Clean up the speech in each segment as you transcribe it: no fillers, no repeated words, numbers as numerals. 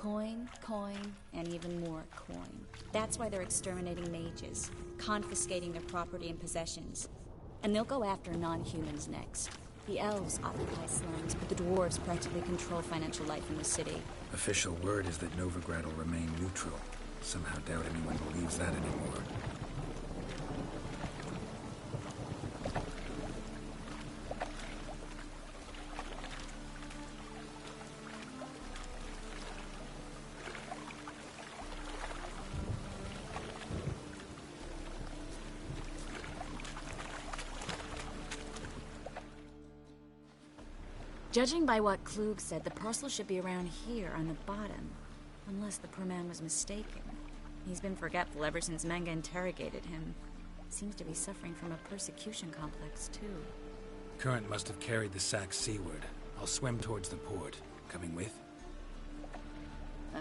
Coin, coin, and even more coin. That's why they're exterminating mages, confiscating their property and possessions. And they'll go after non-humans next. The elves occupy slums, but the dwarves practically control financial life in the city. Official word is that Novigrad will remain neutral. Somehow doubt anyone believes that anymore. Judging by what Klug said, the parcel should be around here on the bottom. Unless the poor man was mistaken. He's been forgetful ever since Manga interrogated him. Seems to be suffering from a persecution complex, too. Current must have carried the sack seaward. I'll swim towards the port. Coming with?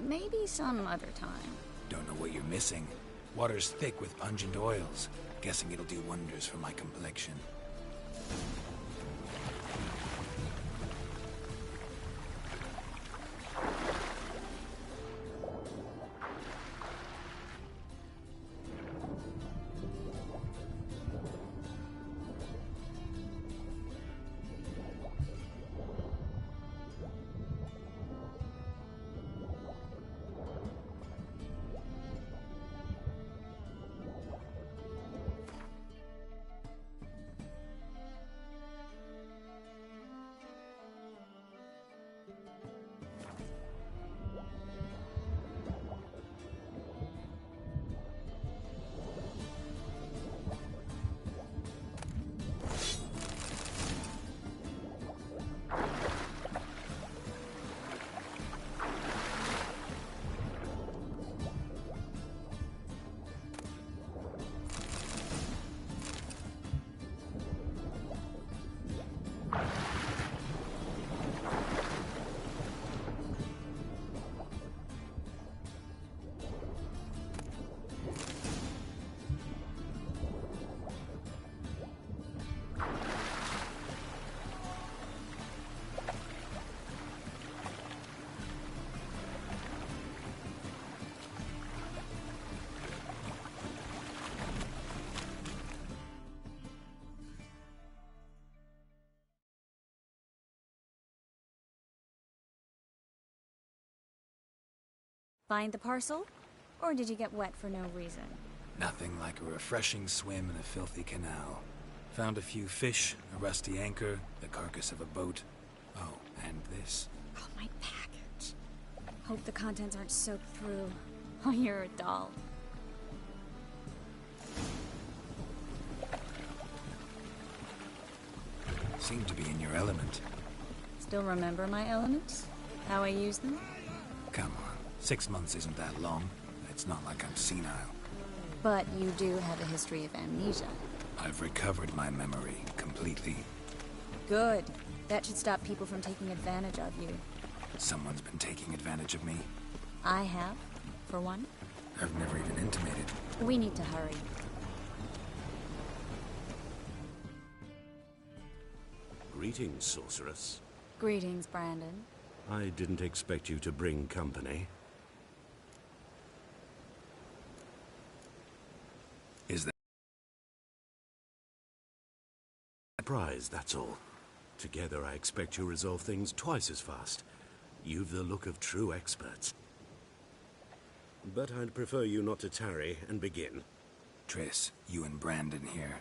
Maybe some other time. Don't know what you're missing. Water's thick with pungent oils. Guessing it'll do wonders for my complexion. Find the parcel? Or did you get wet for no reason? Nothing like a refreshing swim in a filthy canal. Found a few fish, a rusty anchor, the carcass of a boat. Oh, and this. Oh, my package. Hope the contents aren't soaked through. Oh, you're a doll. Seem to be in your element. Still remember my elements? How I use them? Come on. 6 months isn't that long. It's not like I'm senile. But you do have a history of amnesia. I've recovered my memory completely. Good. That should stop people from taking advantage of you. Someone's been taking advantage of me. I have, for one. I've never even intimated. We need to hurry. Greetings, sorceress. Greetings, Brandon. I didn't expect you to bring company. Is that Surprise, that's all. Together I expect you resolve things twice as fast. You've the look of true experts. But I'd prefer you not to tarry and begin. Triss, you and Brandon here.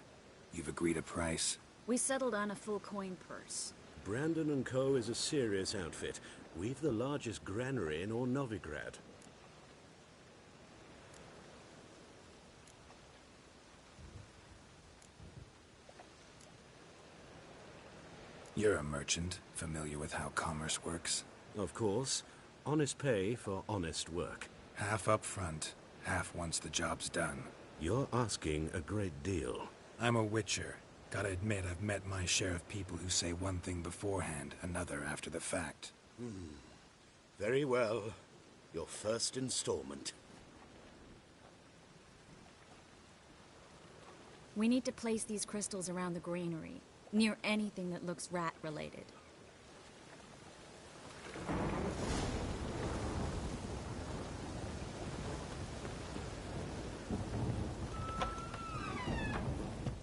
You've agreed a price? We settled on a full coin purse. Brandon & Co. is a serious outfit. We've the largest granary in all Novigrad. You're a merchant, familiar with how commerce works. Of course. Honest pay for honest work. Half up front, half once the job's done. You're asking a great deal. I'm a witcher. Gotta admit, I've met my share of people who say one thing beforehand, another after the fact. Very well. Your first installment. We need to place these crystals around the granary, near anything that looks rat-related.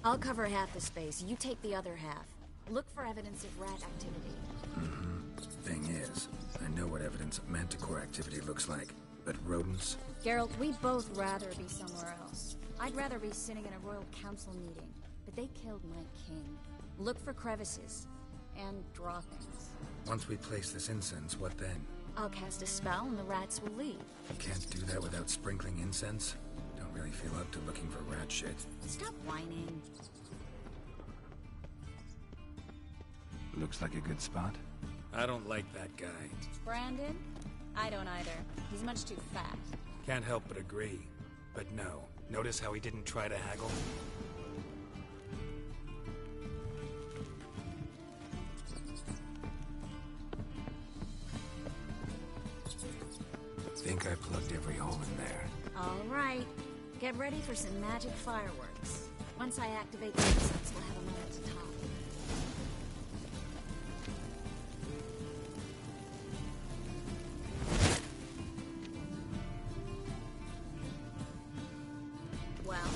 I'll cover half the space. You take the other half. Look for evidence of rat activity. Thing is, I know what evidence of manticore activity looks like, but rodents? Geralt, we'd both rather be somewhere else. I'd rather be sitting in a royal council meeting, but they killed my king. Look for crevices and droppings. Once we place this incense, what then? I'll cast a spell and the rats will leave. You can't do that without sprinkling incense? Don't really feel up to looking for rat shit. Stop whining. Looks like a good spot. I don't like that guy. Brandon? I don't either. He's much too fat. Can't help but agree. But no. Notice how he didn't try to haggle? Think I plugged every hole in there. All right. Get ready for some magic fireworks. Once I activate the incense, we'll have a moment to talk. Well.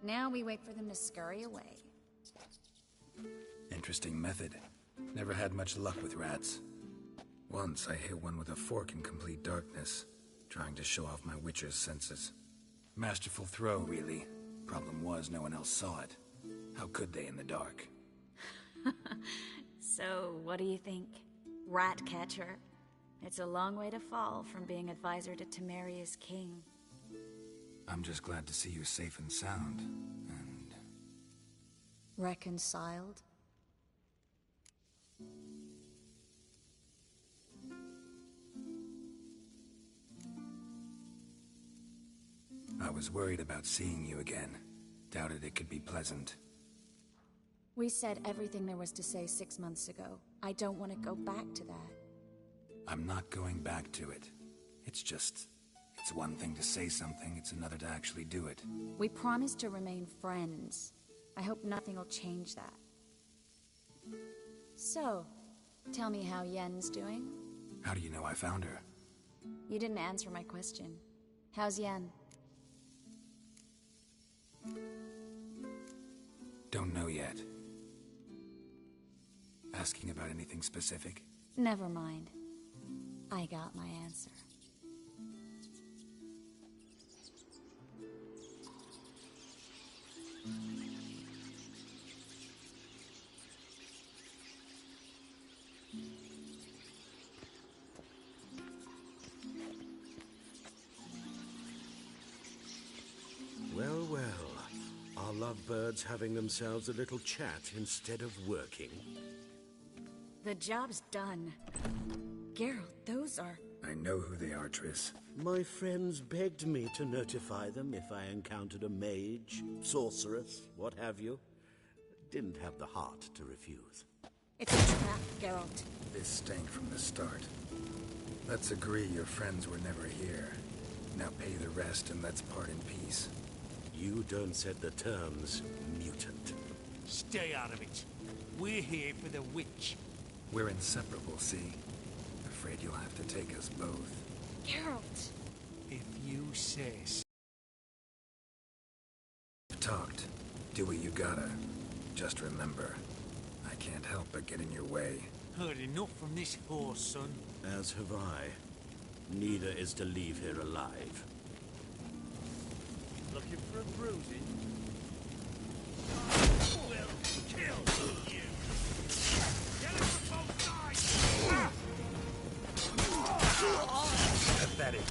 Now we wait for them to scurry away. Interesting method. Never had much luck with rats. Once I hit one with a fork in complete darkness, trying to show off my witcher's senses. Masterful throw, really. Problem was, no one else saw it. How could they in the dark? So, what do you think? Rat catcher? It's a long way to fall from being advisor to Temeria's king. I'm just glad to see you safe and sound, and... Reconciled? I was worried about seeing you again. Doubted it could be pleasant. We said everything there was to say 6 months ago. I don't want to go back to that. I'm not going back to it. It's just... It's one thing to say something, it's another to actually do it. We promised to remain friends. I hope nothing will change that. So, tell me how Yen's doing? How do you know I found her? You didn't answer my question. How's Yen? Don't know yet. Asking about anything specific? Never mind. I got my answer. Well, well. Are lovebirds having themselves a little chat instead of working? The job's done. Geralt, those are... I know who they are, Triss. My friends begged me to notify them if I encountered a mage, sorceress, what have you. Didn't have the heart to refuse. It's a trap, Geralt. This stank from the start. Let's agree your friends were never here. Now pay the rest and let's part in peace. You don't set the terms, mutant. Stay out of it. We're here for the witch. We're inseparable, see? Afraid you'll have to take us both. Geralt! If you say so. You've talked. Do what you gotta. Just remember, I can't help but get in your way. Heard enough from this horse, son. As have I. Neither is to leave here alive. Looking for a bruising? We'll kill you! Get him from both sides! Pathetic.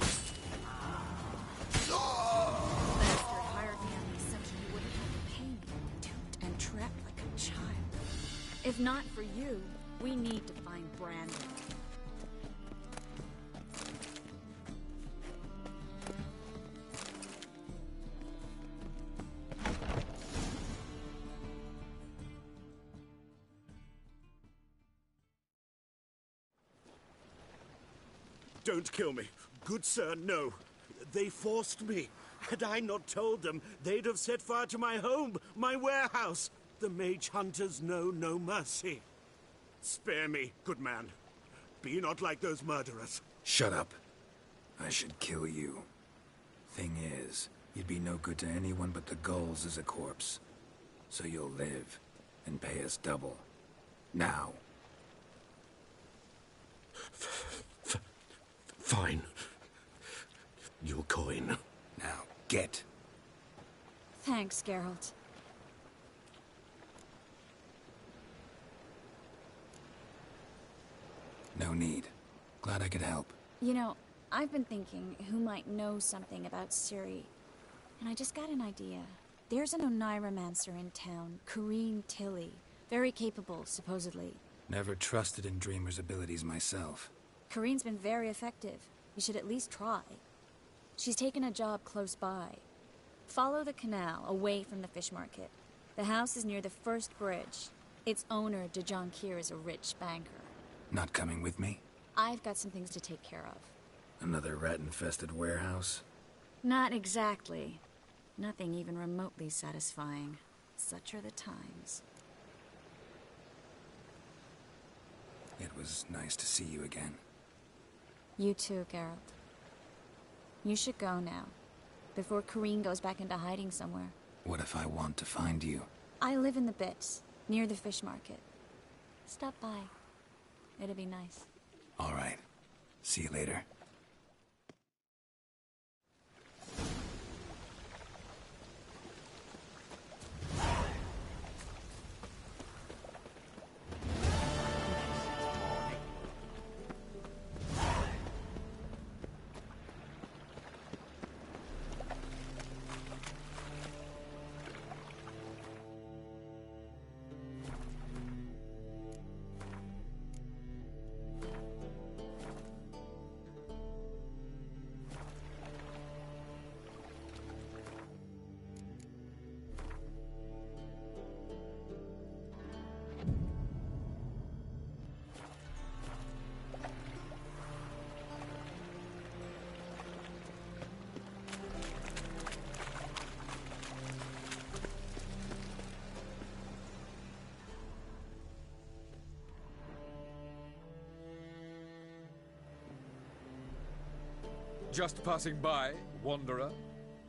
Bastard hired me on the assumption you wouldn't have to pay me, duped and trapped like a child. If not for you, we need to find Brandon. Don't kill me. Good sir, no. They forced me. Had I not told them, they'd have set fire to my home, my warehouse. The mage hunters know no mercy. Spare me, good man. Be not like those murderers. Shut up. I should kill you. Thing is, you'd be no good to anyone but the gulls as a corpse. So you'll live, and pay us double. Now. Fine. Your coin. Now, get. Thanks, Geralt. No need. Glad I could help. You know, I've been thinking who might know something about Ciri, and I just got an idea. There's an Oneiromancer in town, Corrine Tilly. Very capable, supposedly. Never trusted in Dreamer's abilities myself. Corrine's been very effective. You should at least try. She's taken a job close by. Follow the canal, away from the fish market. The house is near the first bridge. Its owner, de Jonquier, is a rich banker. Not coming with me? I've got some things to take care of. Another rat-infested warehouse? Not exactly. Nothing even remotely satisfying. Such are the times. It was nice to see you again. You too, Geralt. You should go now, before Corrine goes back into hiding somewhere. What if I want to find you? I live in the Bits, near the fish market. Stop by. It'd be nice. All right. See you later. Just passing by, wanderer?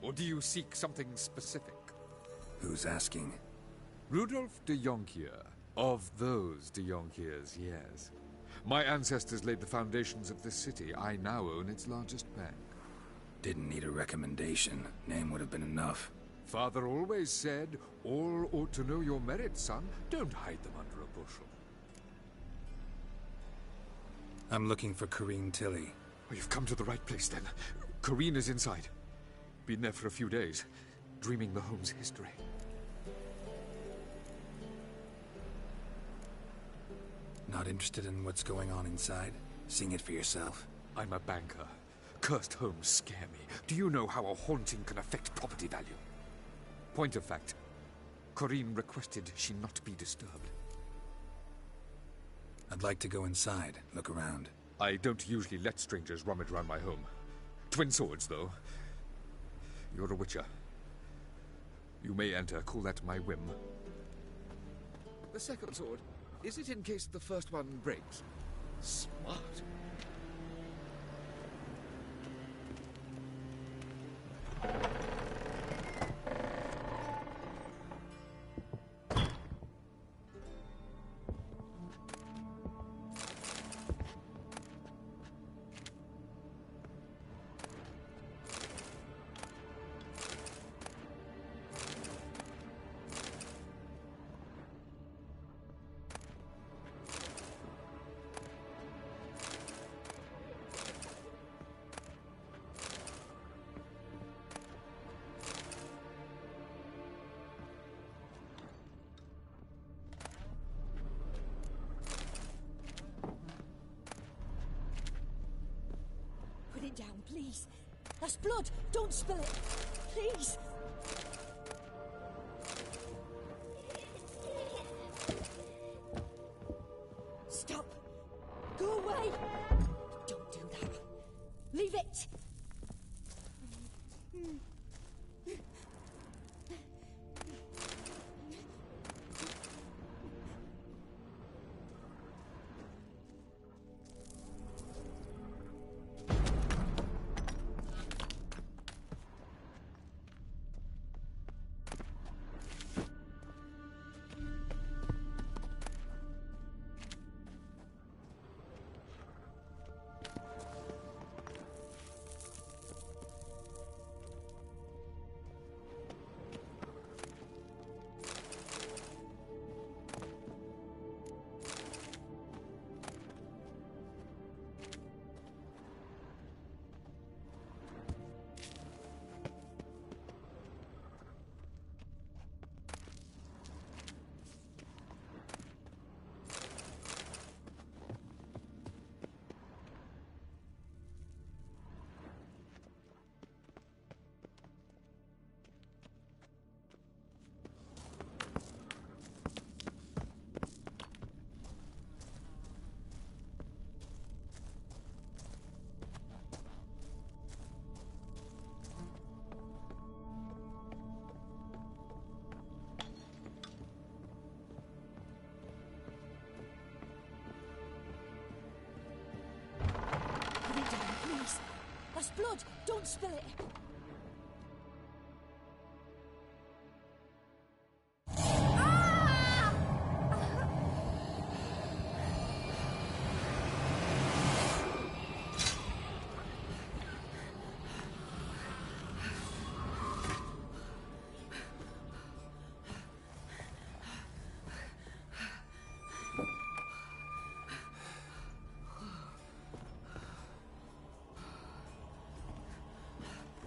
Or do you seek something specific? Who's asking? Rudolf de Jonquier. Of those de Jonquiers, yes. My ancestors laid the foundations of this city. I now own its largest bank. Didn't need a recommendation. Name would have been enough. Father always said, all ought to know your merits, son. Don't hide them under a bushel. I'm looking for Corrine Tilly. Oh, you've come to the right place, then. Corrine is inside. Been there for a few days, dreaming the home's history. Not interested in what's going on inside? Seeing it for yourself. I'm a banker. Cursed homes scare me. Do you know how a haunting can affect property value? Point of fact, Corrine requested she not be disturbed. I'd like to go inside, look around. I don't usually let strangers rummage around my home. Twin swords, though. You're a witcher. You may enter, call that my whim. The second sword, is it in case the first one breaks? Smart. Put it down, please. That's blood. Don't spill it. Please. Stop. Go away. Don't do that. Leave it. please. That's blood. Don't spill it.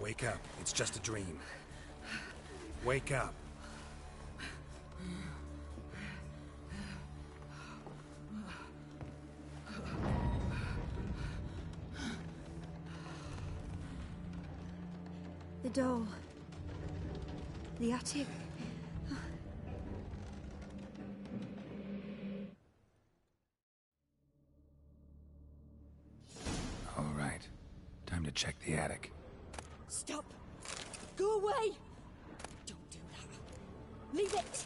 Wake up. It's just a dream. Wake up. The door. The attic. All right. Time to check the attic. Stop! Go away! Don't do that. Leave it!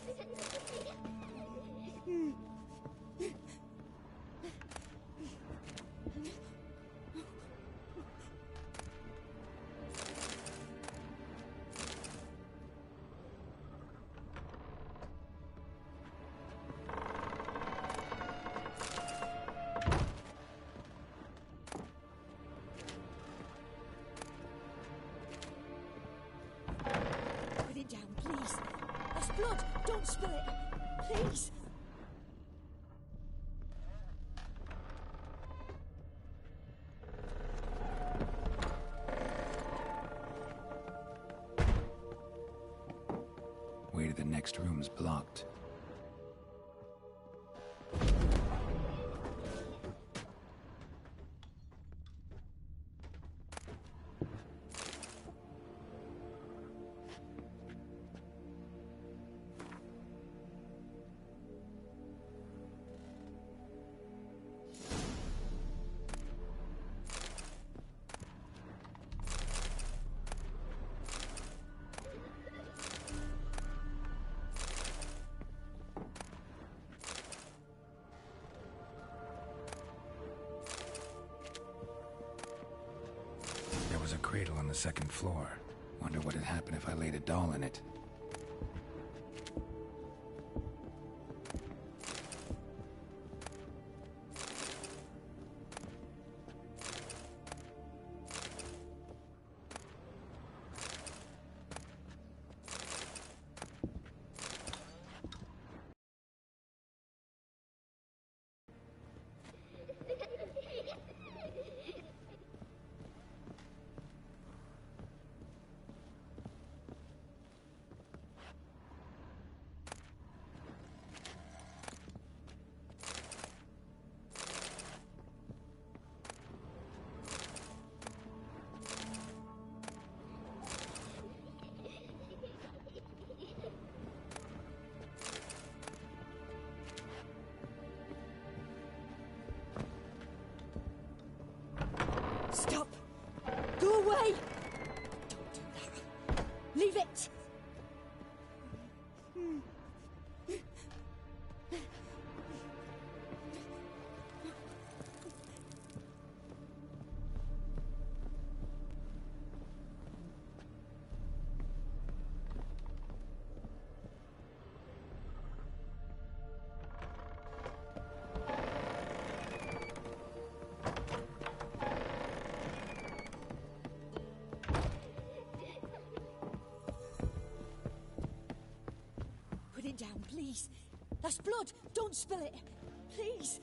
Put it down, please. That's blood. Don't spill it. Please. Way to the next room's blocked. There was a cradle on the second floor. Wonder what had happened if I laid a doll in it. Stop! Go away! Don't do that. Leave it! Put it down, please. That's blood. Don't spill it. Please.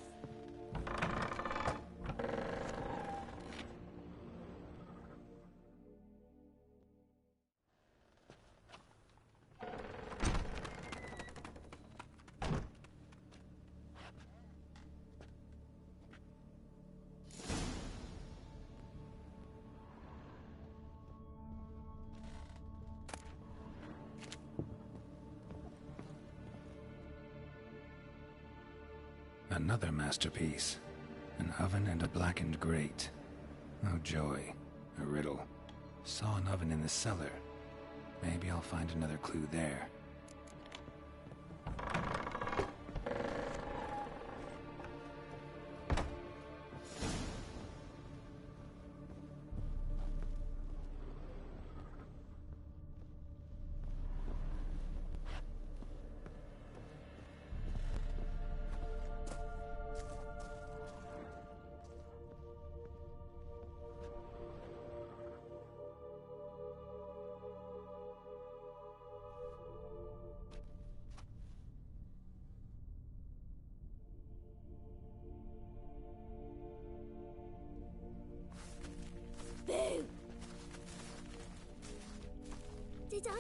Another masterpiece. An oven and a blackened grate. Oh joy. A riddle. Saw an oven in the cellar. Maybe I'll find another clue there.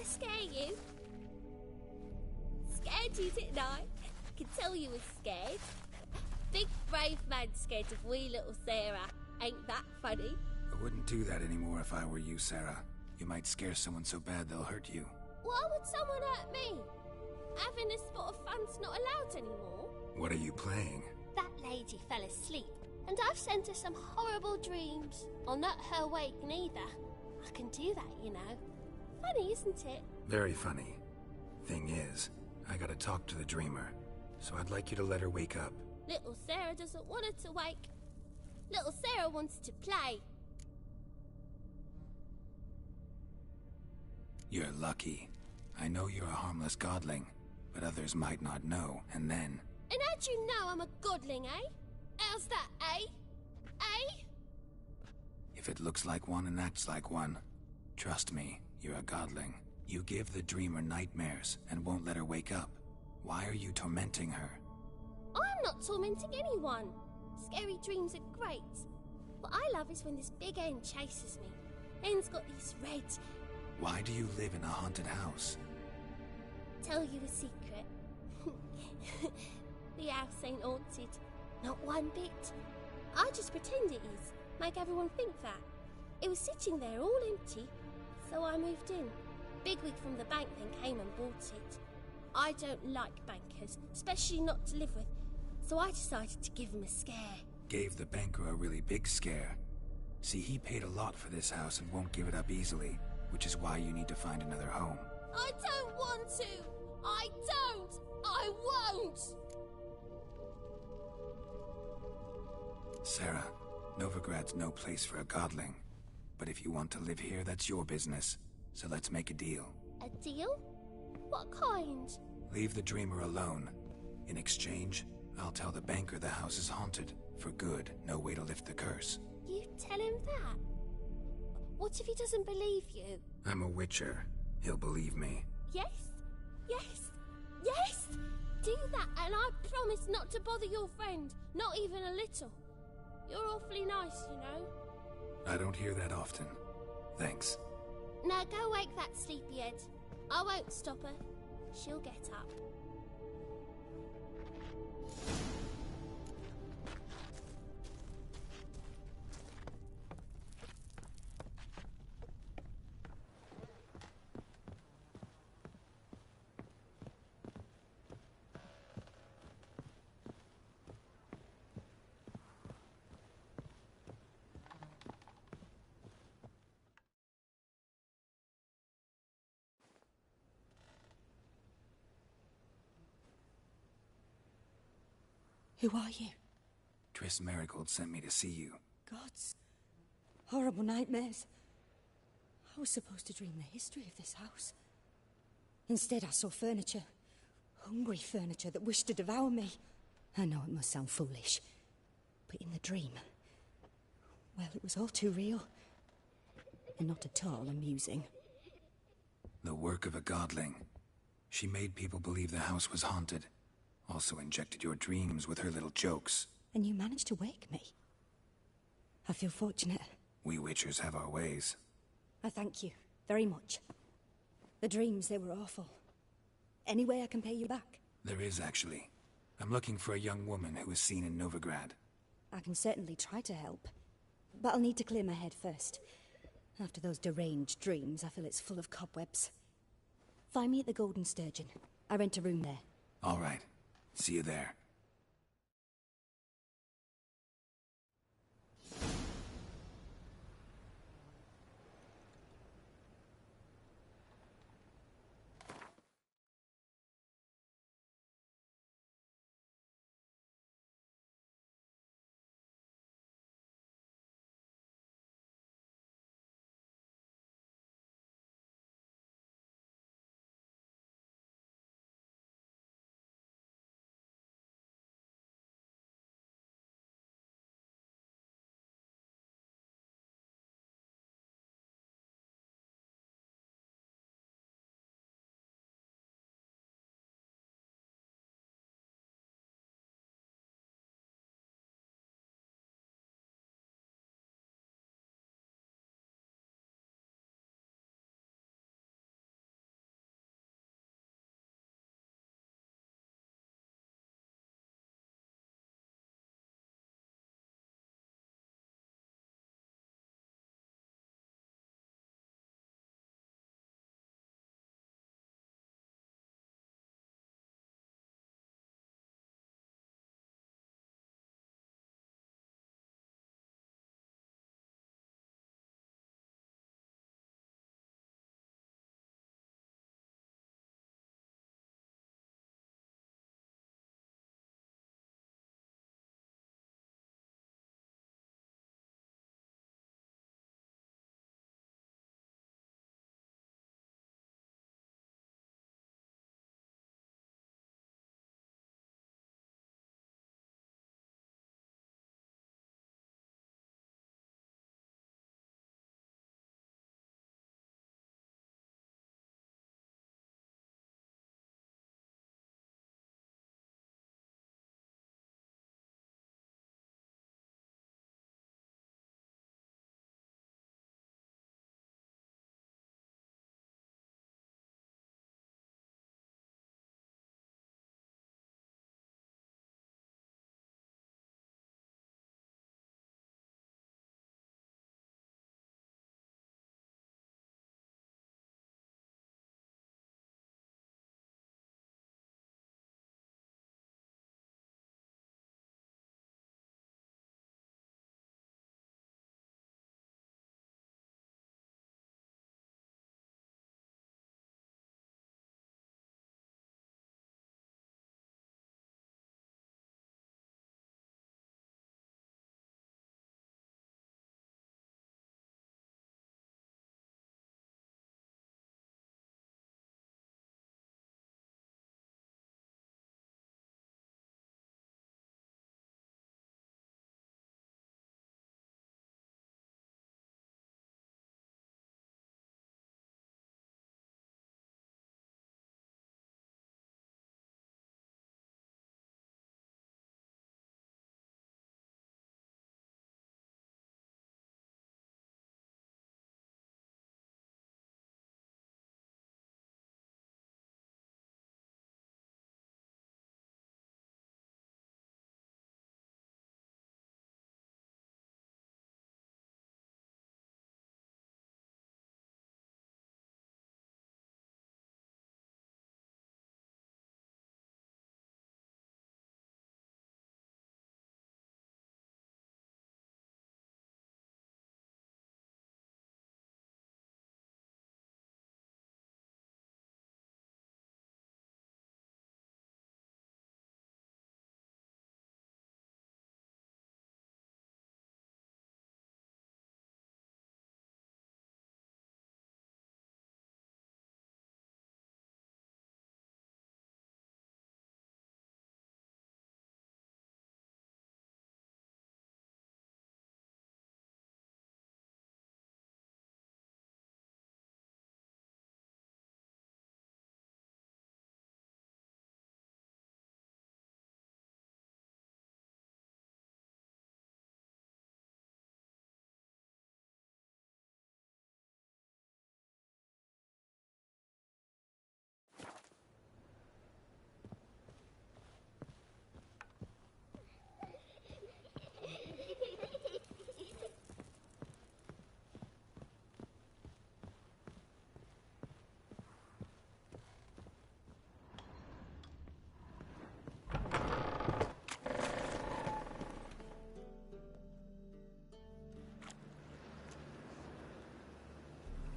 scare you? Scared you, didn't I? I can tell you was scared. Big brave man scared of wee little Sarah. Ain't that funny? I wouldn't do that anymore if I were you, Sarah. You might scare someone so bad they'll hurt you. Why would someone hurt me? Having a spot of fun's not allowed anymore. What are you playing? That lady fell asleep, and I've sent her some horrible dreams. Or not her wake neither. I can do that, you know. Funny, isn't it? Very funny. Thing is, I gotta talk to the dreamer, so I'd like you to let her wake up. Little Sarah doesn't want her to wake. Little Sarah wants to play. You're lucky. I know you're a harmless godling, but others might not know, and then... And how'd you know I'm a godling, eh? How's that, eh? Eh? If it looks like one and acts like one, trust me, you're a godling. You give the dreamer nightmares and won't let her wake up. Why are you tormenting her? I'm not tormenting anyone. Scary dreams are great. What I love is when this big hen chases me. Hen's got these red... Why do you live in a haunted house? Tell you a secret. The house ain't haunted. Not one bit. I just pretend it is. Make everyone think that. It was sitting there all empty, so I moved in. Bigwig from the bank then came and bought it. I don't like bankers, especially not to live with, so I decided to give him a scare. Gave the banker a really big scare. See, he paid a lot for this house and won't give it up easily, which is why you need to find another home. I don't want to! I don't! I won't! Sarah, Novigrad's no place for a godling. But if you want to live here, that's your business. So let's make a deal. A deal? What kind? Leave the dreamer alone. In exchange, I'll tell the banker the house is haunted. For good, no way to lift the curse. You tell him that? What if he doesn't believe you? I'm a witcher. He'll believe me. Yes? Yes? Yes! Do that, and I promise not to bother your friend. Not even a little. You're awfully nice, you know. I don't hear that often. Thanks. Now go wake that sleepyhead. I won't stop her. She'll get up. Who are you? Triss Marigold sent me to see you. Gods. Horrible nightmares. I was supposed to dream the history of this house. Instead, I saw furniture. Hungry furniture that wished to devour me. I know it must sound foolish, but in the dream, well, it was all too real. And not at all amusing. The work of a godling. She made people believe the house was haunted. Also injected your dreams with her little jokes. And you managed to wake me. I feel fortunate. We witchers have our ways. I thank you very much. The dreams, they were awful. Any way I can pay you back? There is, actually. I'm looking for a young woman who was seen in Novigrad. I can certainly try to help. But I'll need to clear my head first. After those deranged dreams, I feel it's full of cobwebs. Find me at the Golden Sturgeon. I rent a room there. All right. See you there.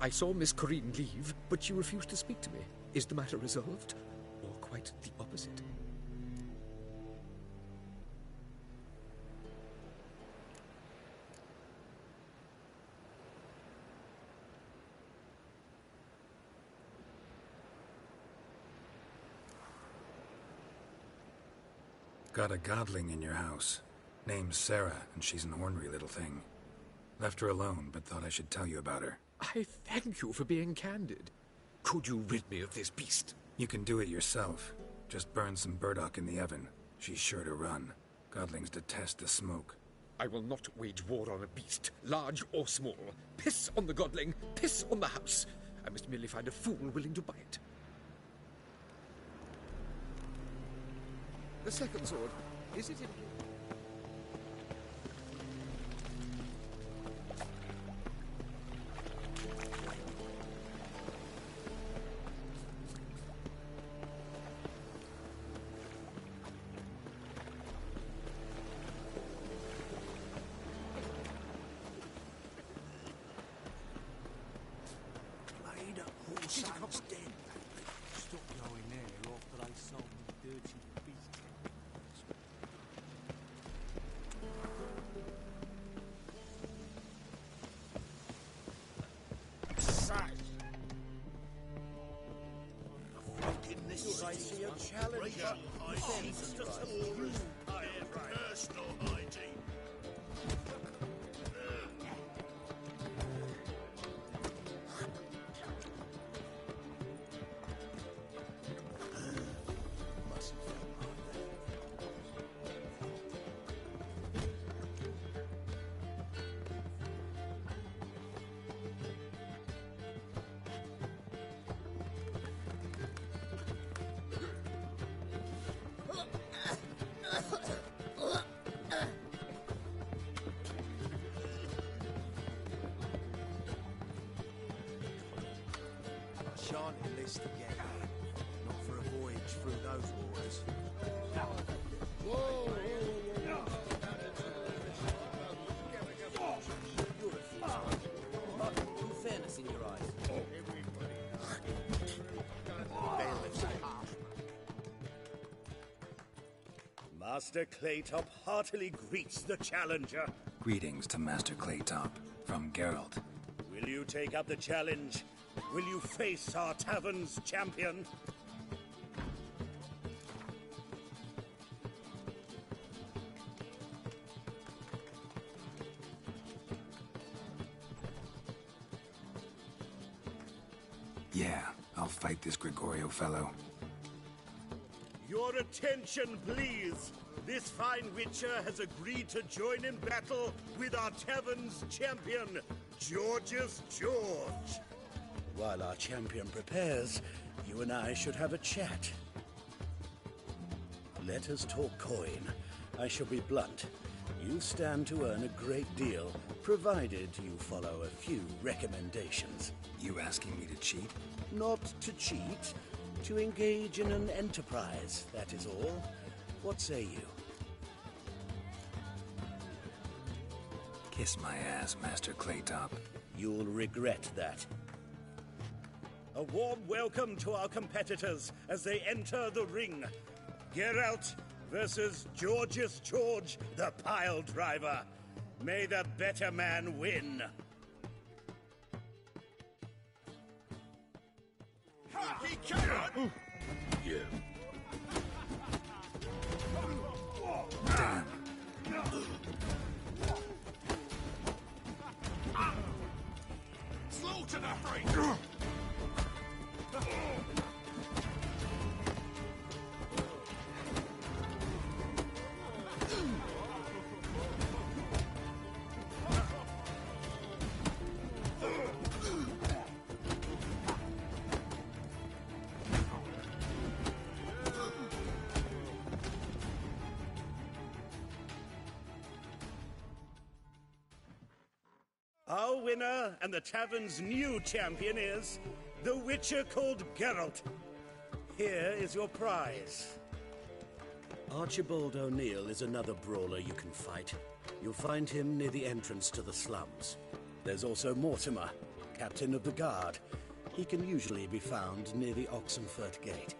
I saw Miss Corrine leave, but she refused to speak to me. Is the matter resolved? Or quite the opposite? Got a godling in your house. Name's Sarah, and she's an ornery little thing. Left her alone, but thought I should tell you about her. I thank you for being candid. Could you rid me of this beast? You can do it yourself. Just burn some burdock in the oven. She's sure to run. Godlings detest the smoke. I will not wage war on a beast, large or small. Piss on the godling, piss on the house. I must merely find a fool willing to buy it. The second sword, is it in... Stop going there after I sold me dirty beast. I see a challenge. Personal hygiene. Shan't enlist again. Not for a voyage through those waters. In fairness in your eyes. Master Claytop heartily greets the challenger. Greetings to Master Claytop, from Geralt. Will you take up the challenge? Will you face our tavern's champion? Yeah, I'll fight this Gregorio fellow. Your attention, please. This fine witcher has agreed to join in battle with our tavern's champion, George's George. While our champion prepares, you and I should have a chat. Let us talk coin. I shall be blunt. You stand to earn a great deal, provided you follow a few recommendations. You asking me to cheat? Not to cheat, to engage in an enterprise, that is all. What say you? Kiss my ass, Master Claytop. You'll regret that. A warm welcome to our competitors as they enter the ring. Geralt versus George's George, the pile driver. May the better man win. He can't! Yeah. Damn. Slaughter the freak! Our winner and the tavern's new champion is the witcher called Geralt. Here is your prize. Archibald O'Neill is another brawler you can fight. You'll find him near the entrance to the slums. There's also Mortimer. captain of the guard. He can usually be found near the Oxenfurt Gate.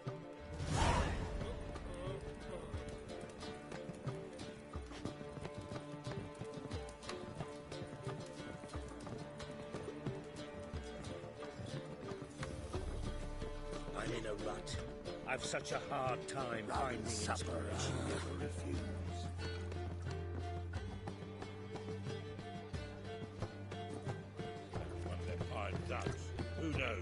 I'm in a rut. I've such a hard time finding inspiration. One of them iron ducks. Who knows?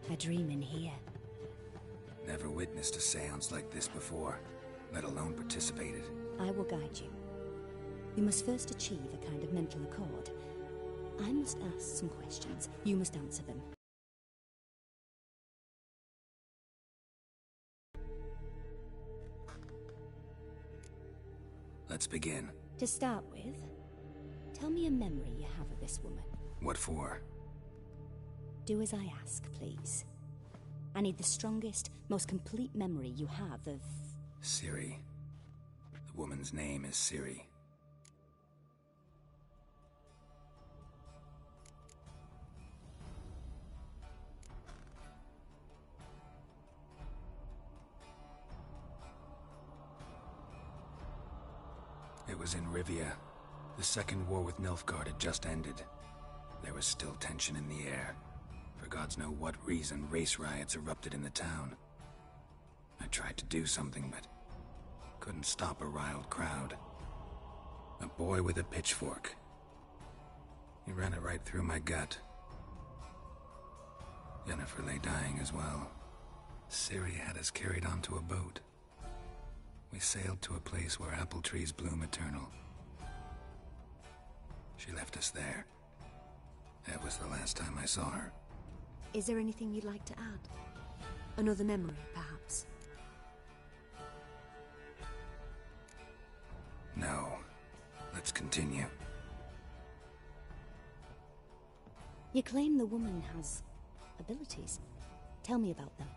A dream in here. Never witnessed a seance like this before, let alone participated. I will guide you. You must first achieve a kind of mental accord. I must ask some questions. You must answer them. Let's begin. To start with, tell me a memory you have of this woman. What for? Do as I ask, please. I need the strongest, most complete memory you have of... Ciri. The woman's name is Ciri. It was in Rivia. The second war with Nilfgaard had just ended. There was still tension in the air. For gods know what reason, race riots erupted in the town. I tried to do something, but couldn't stop a riled crowd. A boy with a pitchfork. He ran it right through my gut. Yennefer lay dying as well. Ciri had us carried onto a boat. We sailed to a place where apple trees bloom eternal. She left us there. That was the last time I saw her. Is there anything you'd like to add? Another memory, perhaps? No. Let's continue. You claim the woman has abilities. Tell me about them.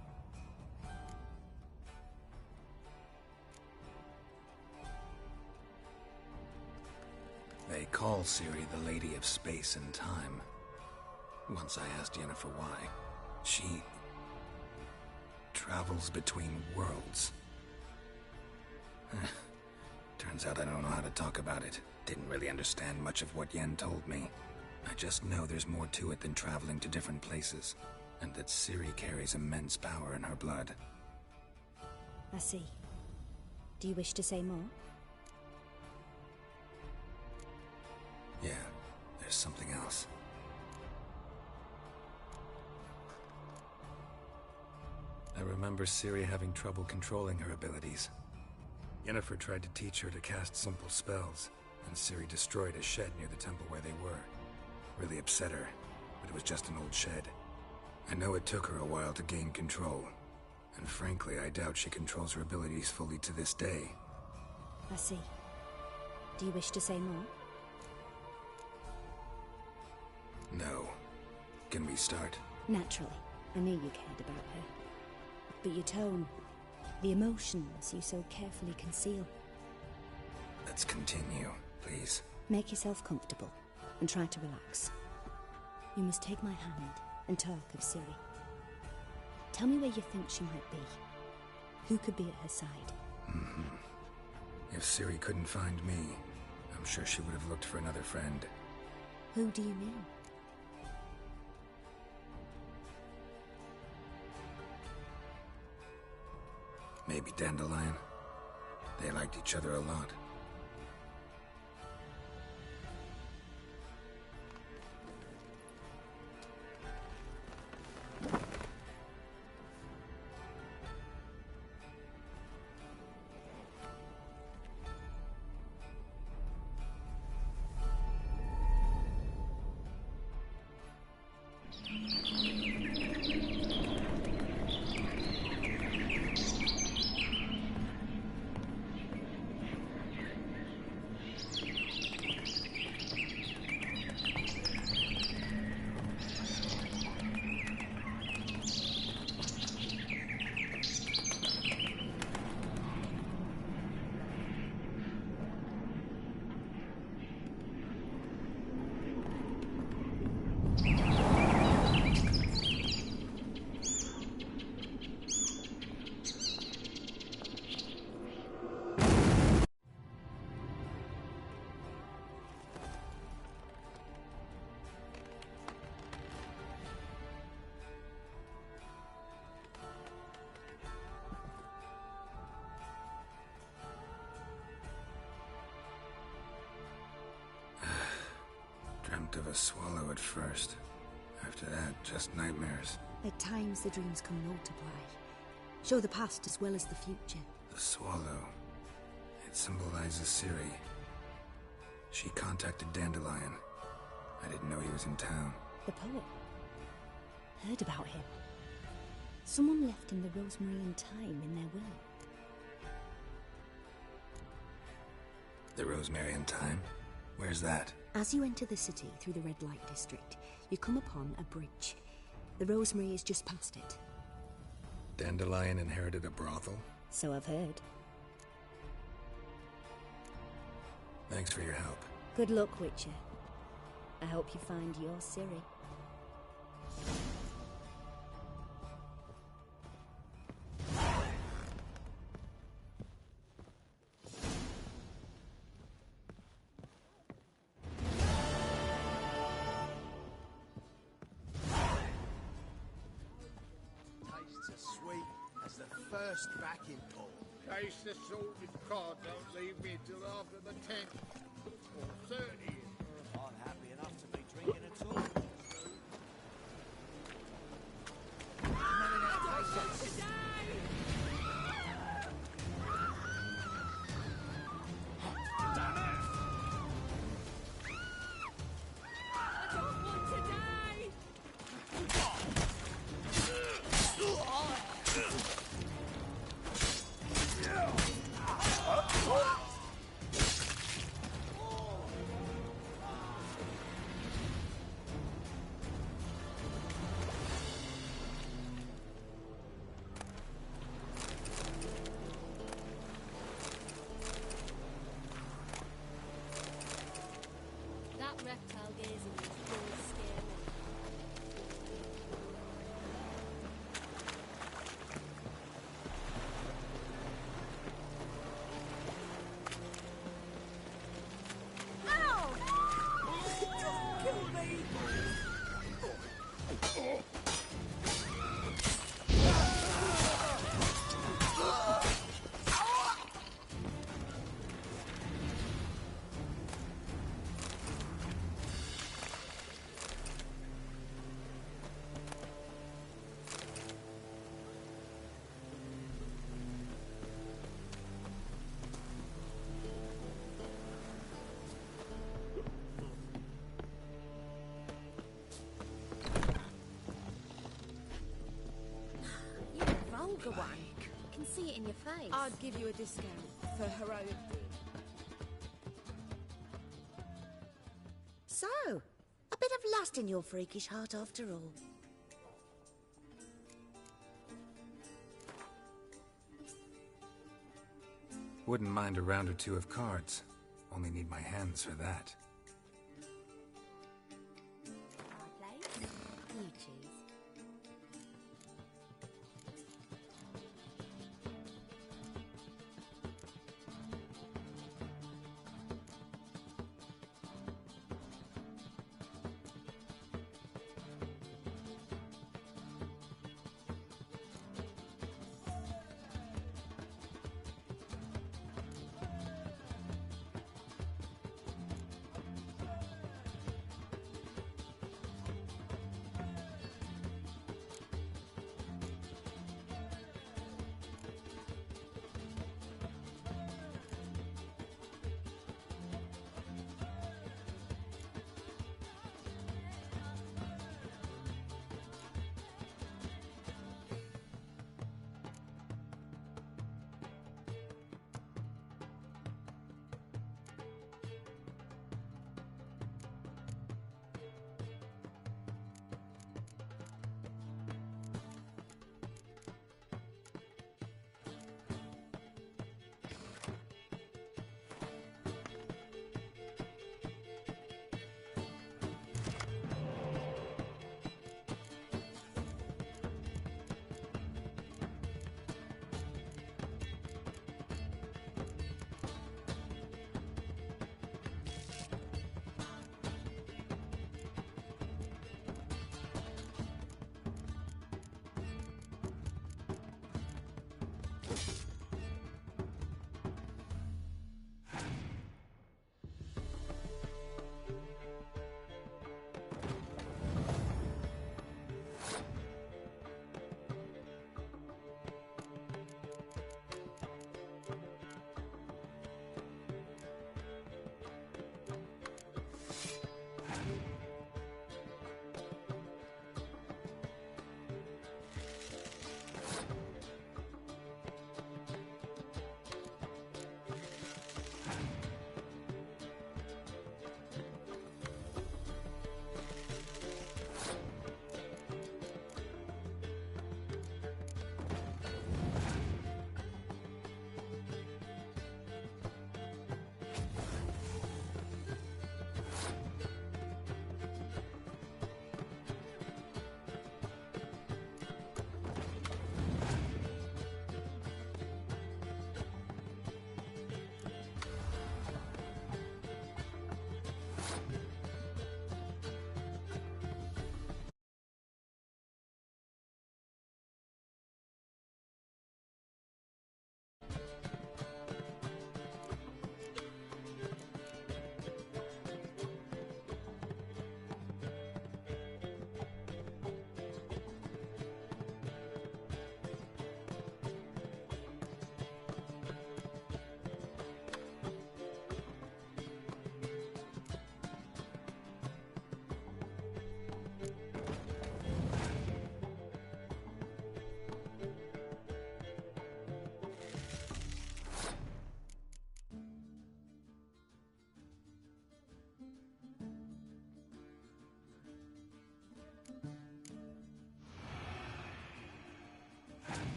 They call Ciri the Lady of Space and Time. Once I asked Yennefer why. She travels between worlds. Turns out I don't know how to talk about it. Didn't really understand much of what Yen told me. I just know there's more to it than traveling to different places, and that Ciri carries immense power in her blood. I see. Do you wish to say more? Yeah, there's something else. I remember Ciri having trouble controlling her abilities. Yennefer tried to teach her to cast simple spells, and Ciri destroyed a shed near the temple where they were. Really upset her, but it was just an old shed. I know it took her a while to gain control, and frankly, I doubt she controls her abilities fully to this day. I see. Do you wish to say more? No. Can we start? Naturally. I knew you cared about her. But your tone, the emotions you so carefully conceal. Let's continue, please. Make yourself comfortable and try to relax. You must take my hand and talk of Ciri. Tell me where you think she might be. Who could be at her side? If Ciri couldn't find me, I'm sure she would have looked for another friend. Who do you mean? Maybe Dandelion. They liked each other a lot. dreamt of a swallow at first. After that, just nightmares. At times, the dreams can multiply. Show the past as well as the future. The swallow. It symbolizes Ciri. She contacted Dandelion. I didn't know he was in town. The poet. Heard about him. Someone left him the rosemary and thyme in their will. The rosemary and thyme? Where's that? As you enter the city through the red light district, you come upon a bridge. The rosemary is just past it. Dandelion inherited a brothel? So I've heard. Thanks for your help. Good luck, Witcher. I hope you find your Ciri. Tastes as sweet as the first backing pull. Case the sorted card don't leave me till after the 10th or 30th. I'm happy enough to be drinking at all. That reptile gazing is full scary. You're a vulgar one. I can see it in your face. I'd give you a discount for heroic deed. So, a bit of lust in your freakish heart after all. Wouldn't mind a round or two of cards. Only need my hands for that. Place? You choose.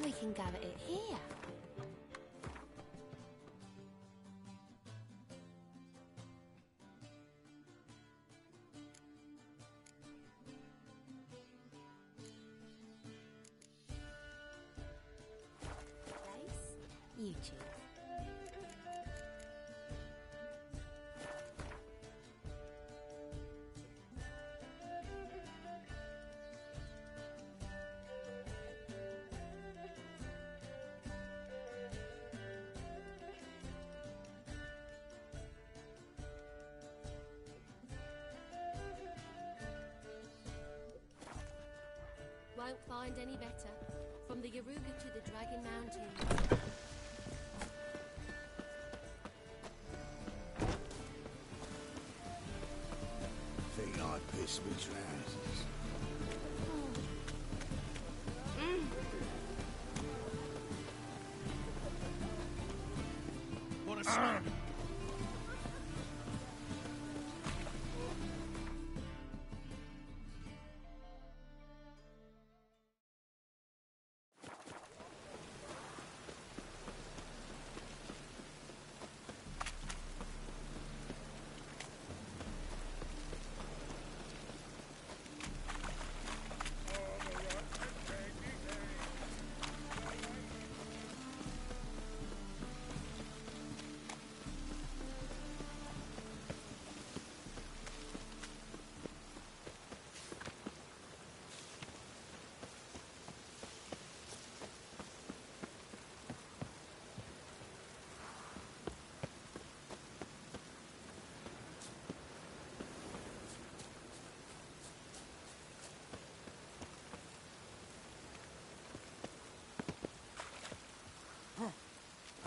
We can go at it here. Place? You choose. Won't find any better. From the Yaruga to the Dragon Mountains. Think I'd piss me trousers. What a smell!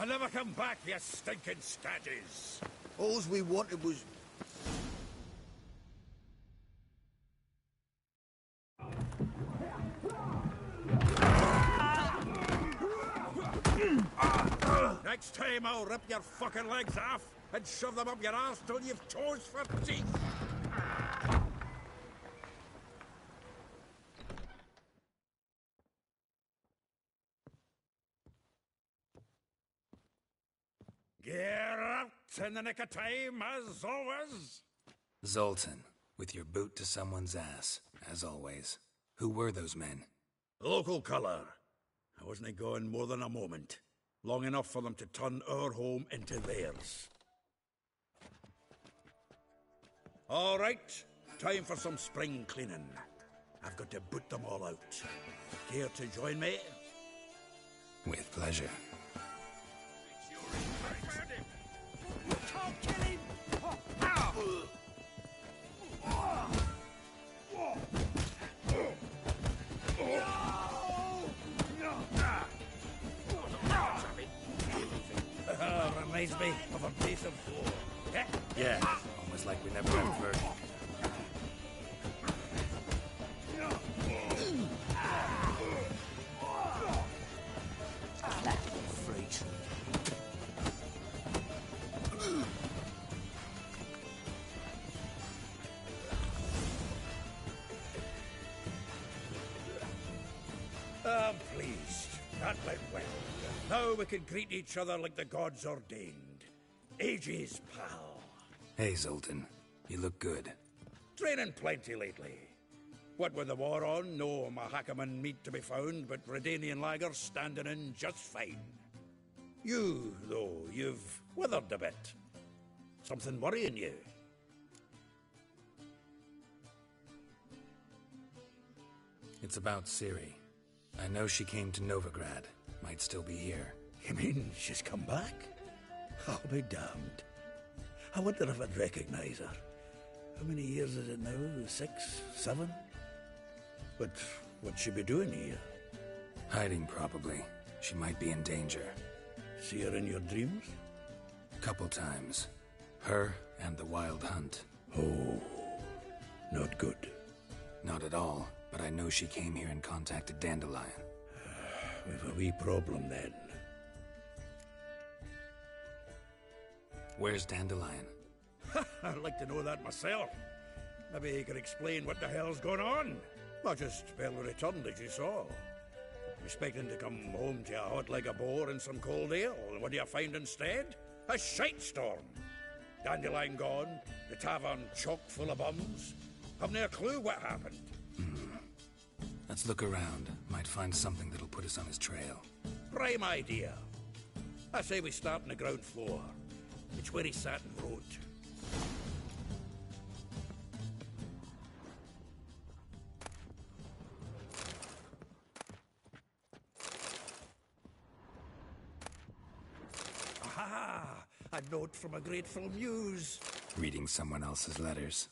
I'll never come back, you stinking scaddies! All we wanted was... Next time I'll rip your fucking legs off and shove them up your arse till you've toes for teeth! Geralt, in the nick of time, as always. Zoltan, with your boot to someone's ass, as always. Who were those men? Local colour. I wasn't gone more than a moment. Long enough for them to turn our home into theirs. All right, time for some spring cleaning. I've got to boot them all out. Care to join me? With pleasure. Can't kill him! Reminds me of a piece of floor. Yeah, almost like we never left Verdun. Freaks. I'm pleased. That went well. Now we can greet each other like the gods ordained. Ages, pal. Hey, Zoltan. You look good. Training plenty lately. What with the war on, no Mahakaman meat to be found, but Redanian lagers standing in just fine. You, though, you've withered a bit. Something worrying you? It's about Ciri. I know she came to Novigrad. Might still be here. You mean she's come back? I'll be damned. I wonder if I'd recognize her. How many years is it now? 6, 7? But what'd she be doing here? Hiding, probably. She might be in danger. See her in your dreams? Couple times. Her and the Wild Hunt. Oh, not good. Not at all, but I know she came here and contacted Dandelion. We've a wee problem then. Where's Dandelion? I'd like to know that myself. Maybe he could explain what the hell's going on. Not just barely returned, as you saw. Expecting to come home to a hot like a boar and some cold ale, and what do you find instead? A shitestorm. Dandelion gone, the tavern chock full of bums. Haven't a clue what happened. Let's look around. Might find something that'll put us on his trail. Prime idea. I say we start on the ground floor. It's where he sat and wrote. Aha! A note from a grateful muse. Reading someone else's letters.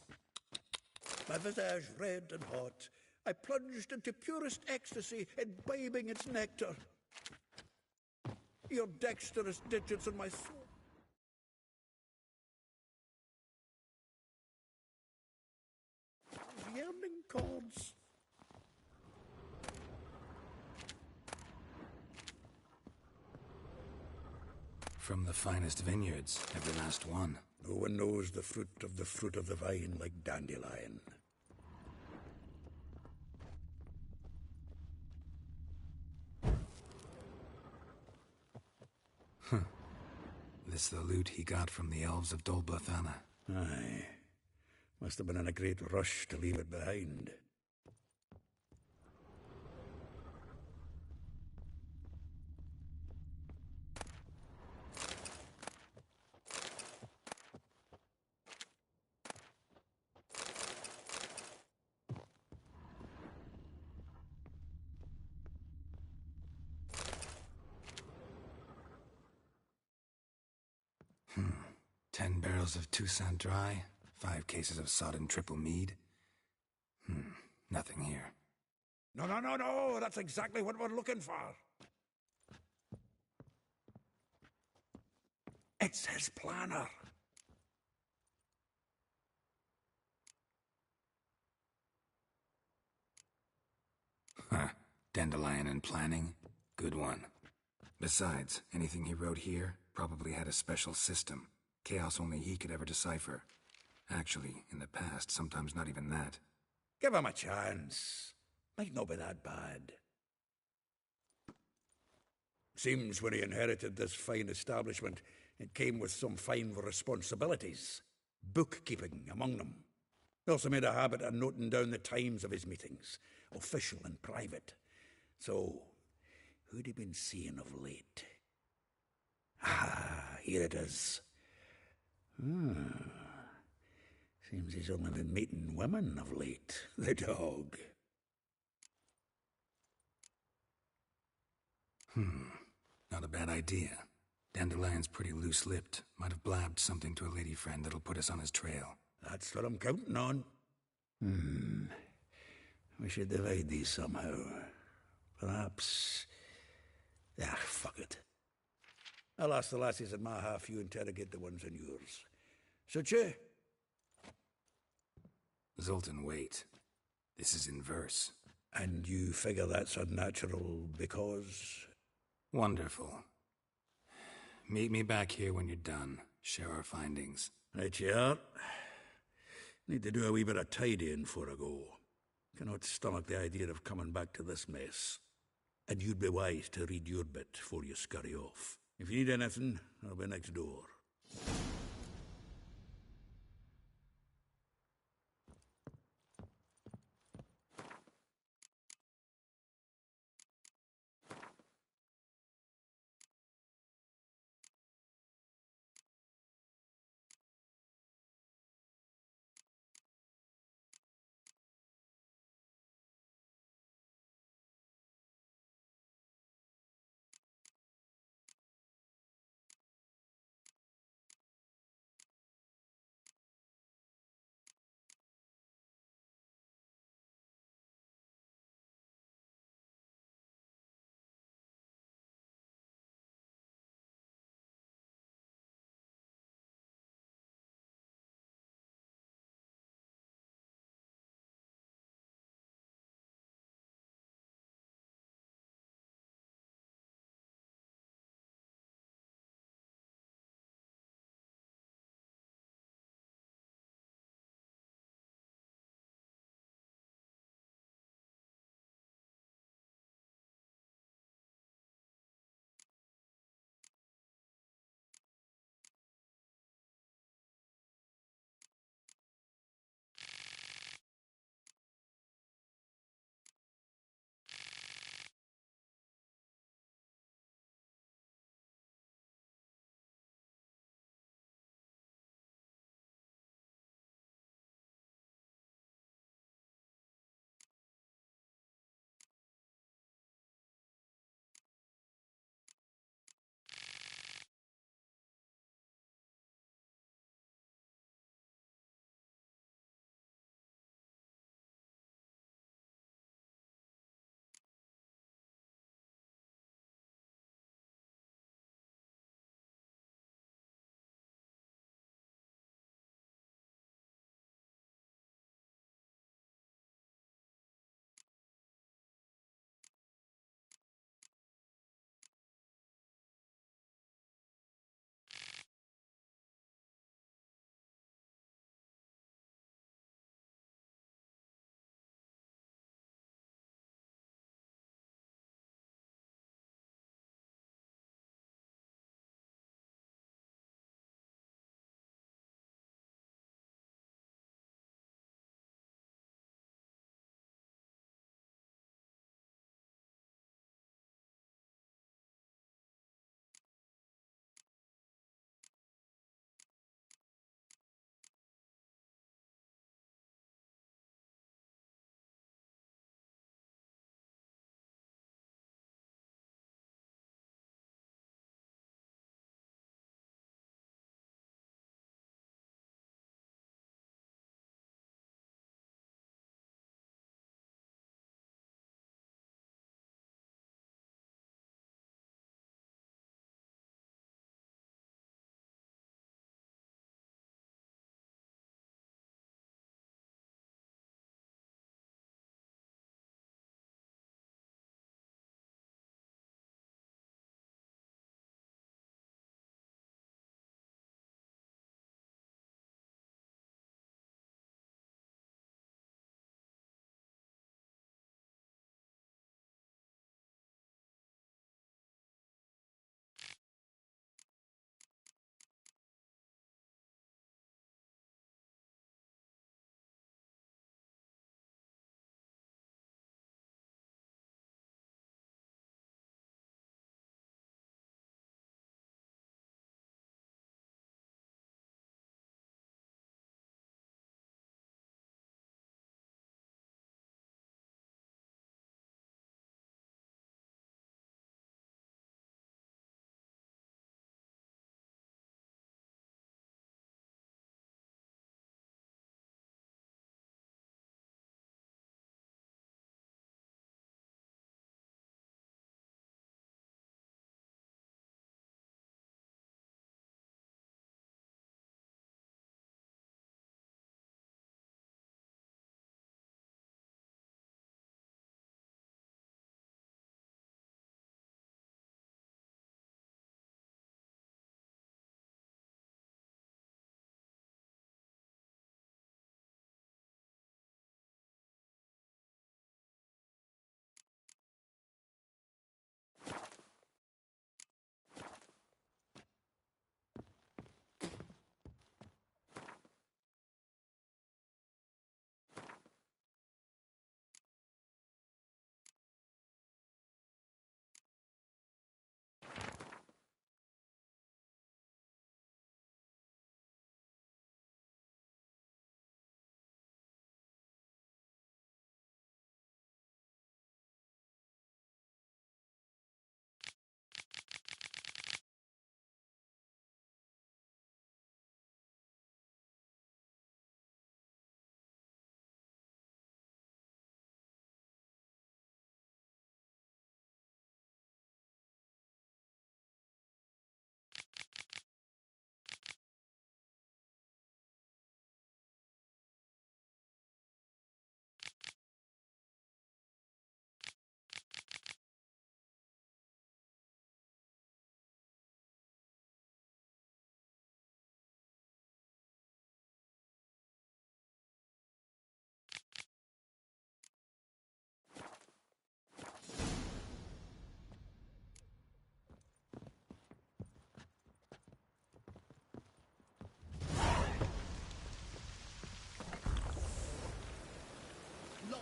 My visage red and hot, I plunged into purest ecstasy, imbibing its nectar. Your dexterous digits on my throat. Yearning chords. From the finest vineyards, every last one. No one knows the fruit of the vine like Dandelion. This the loot he got from the elves of Dol Blathanna. Aye. Must have been in a great rush to leave it behind. Hmm. 10 barrels of Toussaint Dry, 5 cases of sodden triple mead. Nothing here. No, that's exactly what we're looking for. It's his planner. Huh. Dandelion and planning? Good one. Besides, anything he wrote here probably had a special system. Chaos only he could ever decipher. Actually, in the past, sometimes not even that. Give him a chance. Might not be that bad. Seems when he inherited this fine establishment, it came with some fine responsibilities. Bookkeeping among them. He also made a habit of noting down the times of his meetings, official and private. So, who'd he been seeing of late? Ah, here it is. Seems he's only been meeting women of late, the dog. Not a bad idea. Dandelion's pretty loose-lipped. Might have blabbed something to a lady friend that'll put us on his trail. That's what I'm counting on. We should divide these somehow. Perhaps... fuck it. I'll ask the lassies in my half, you interrogate the ones in yours. Such you? Zoltan, wait. This is in verse. And you figure that's unnatural because... Wonderful. Meet me back here when you're done. Share our findings. Right you are. Need to do a wee bit of tidying before I go. Cannot stomach the idea of coming back to this mess. And you'd be wise to read your bit before you scurry off. If you need anything, I'll be next door.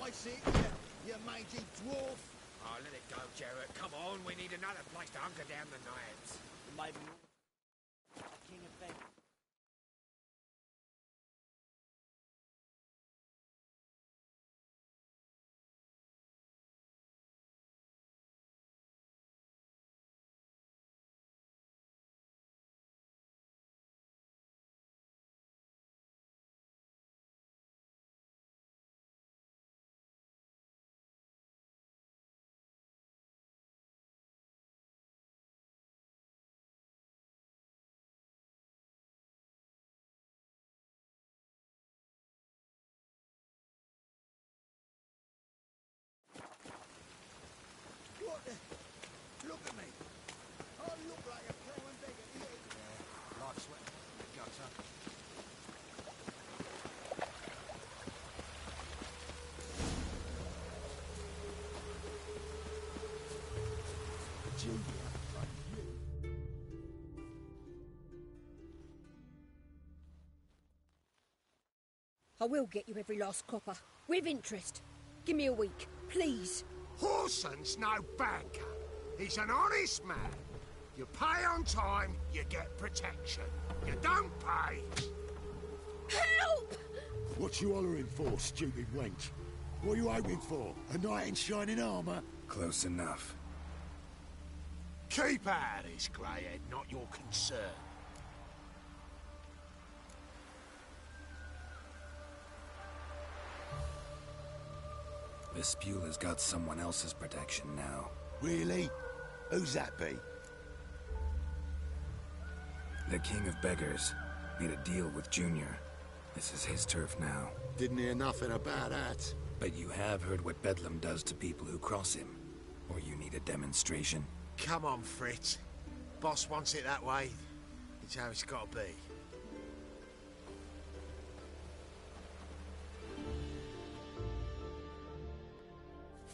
ice it, you mangy dwarf. Oh, let it go, Geralt. Come on, we need another place to hunker down the knives. Maybe King of Beggars. What the? Look at me. I look like a common beggar. Yeah, life sweat. Gutter. I will get you every last copper, with interest. Give me a week, please. Horson's no banker. He's an honest man. You pay on time, you get protection. You don't pay. Help! What you hollering for, stupid wench? What are you hoping for? A knight in shining armour? Close enough. Keep out of this, greyhead, not your concern. This Spewler's got someone else's protection now. Really? Who's that be? The King of Beggars made a deal with Junior. This is his turf now. Didn't hear nothing about that. But you have heard what Bedlam does to people who cross him. Or you need a demonstration? Come on, Fritz. Boss wants it that way. It's how it's got to be.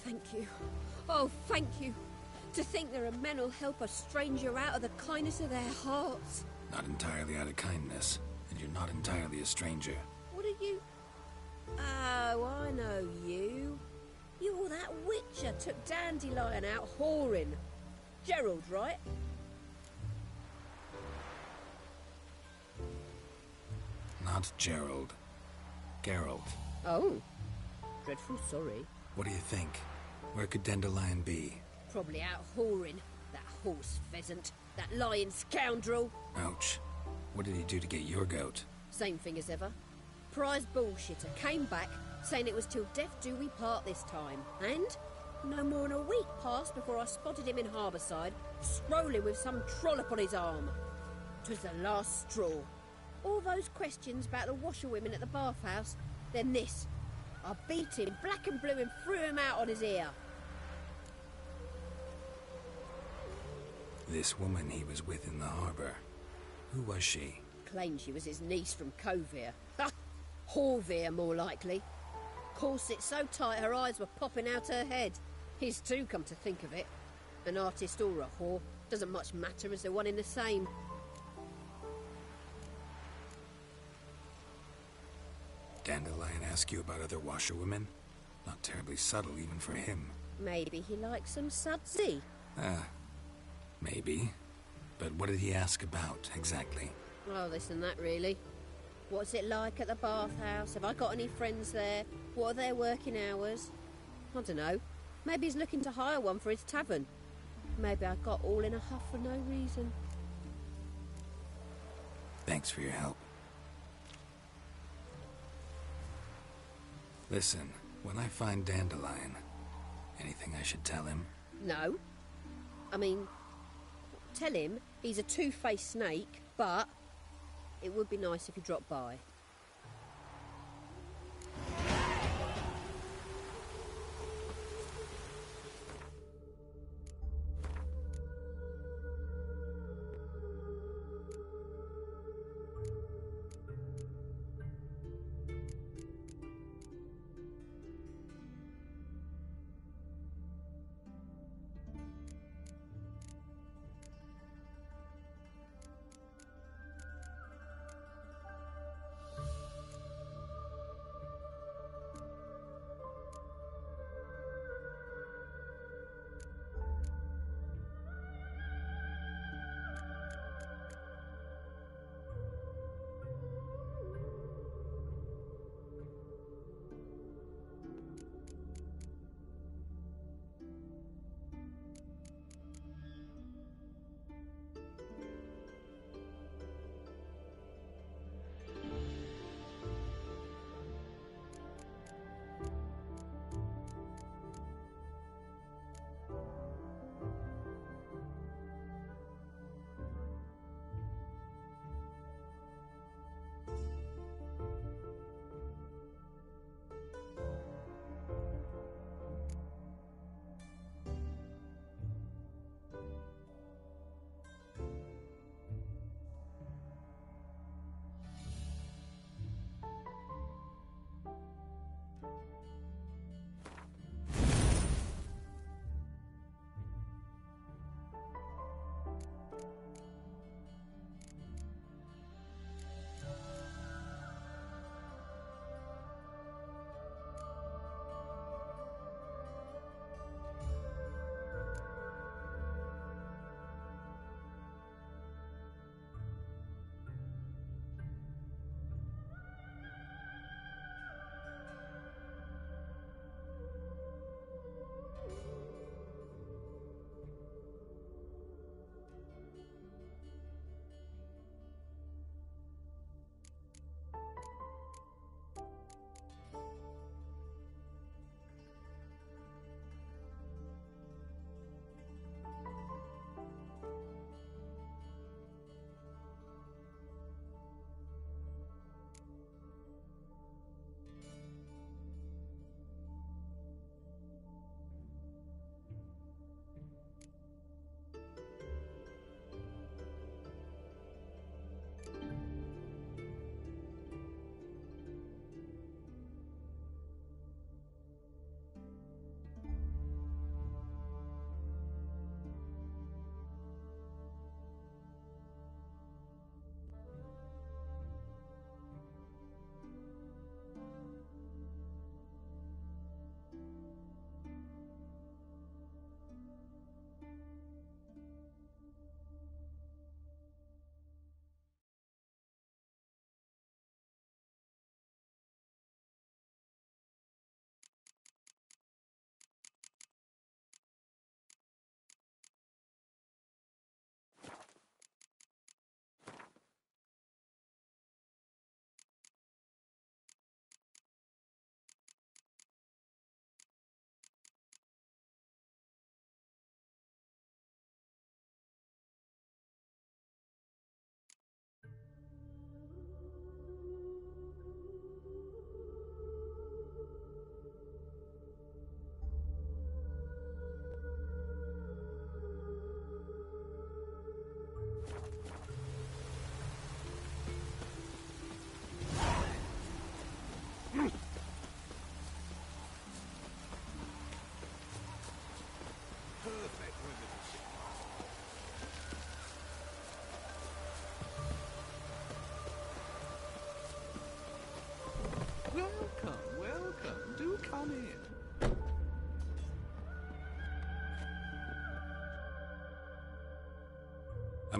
Thank you. Oh, thank you. To think there are men who'll help a stranger out of the kindness of their hearts. Not entirely out of kindness, and you're not entirely a stranger. What are you? Oh, I know you. You're that witcher took Dandelion out whoring. Geralt, right? Not Gerald. Geralt. Oh. Dreadful sorry. What do you think? Where could Dandelion be? Probably out whoring. That horse pheasant. That lying scoundrel. Ouch. What did he do to get your goat? Same thing as ever. Prize bullshitter came back saying it was till death do we part this time. And no more than a week passed before I spotted him in Harbourside, strolling with some trollop on his arm. 'Twas the last straw. All those questions about the washerwomen at the bathhouse, then this. I beat him black and blue and threw him out on his ear. This woman he was with in the harbour. Who was she? Claimed she was his niece from Kovir. Ha! Horvir, more likely. Corset so tight her eyes were popping out her head. His too, come to think of it. An artist or a whore. Doesn't much matter as they're one in the same. Dandelion ask you about other washerwomen? Not terribly subtle even for him. Maybe he likes some sudsy. Maybe. But what did he ask about, exactly? Oh, this and that, really. What's it like at the bathhouse? Have I got any friends there? What are their working hours? I don't know. Maybe he's looking to hire one for his tavern. Maybe I got all in a huff for no reason. Thanks for your help. Listen, when I find Dandelion, anything I should tell him? No. I mean, tell him he's a two-faced snake, but it would be nice if he dropped by.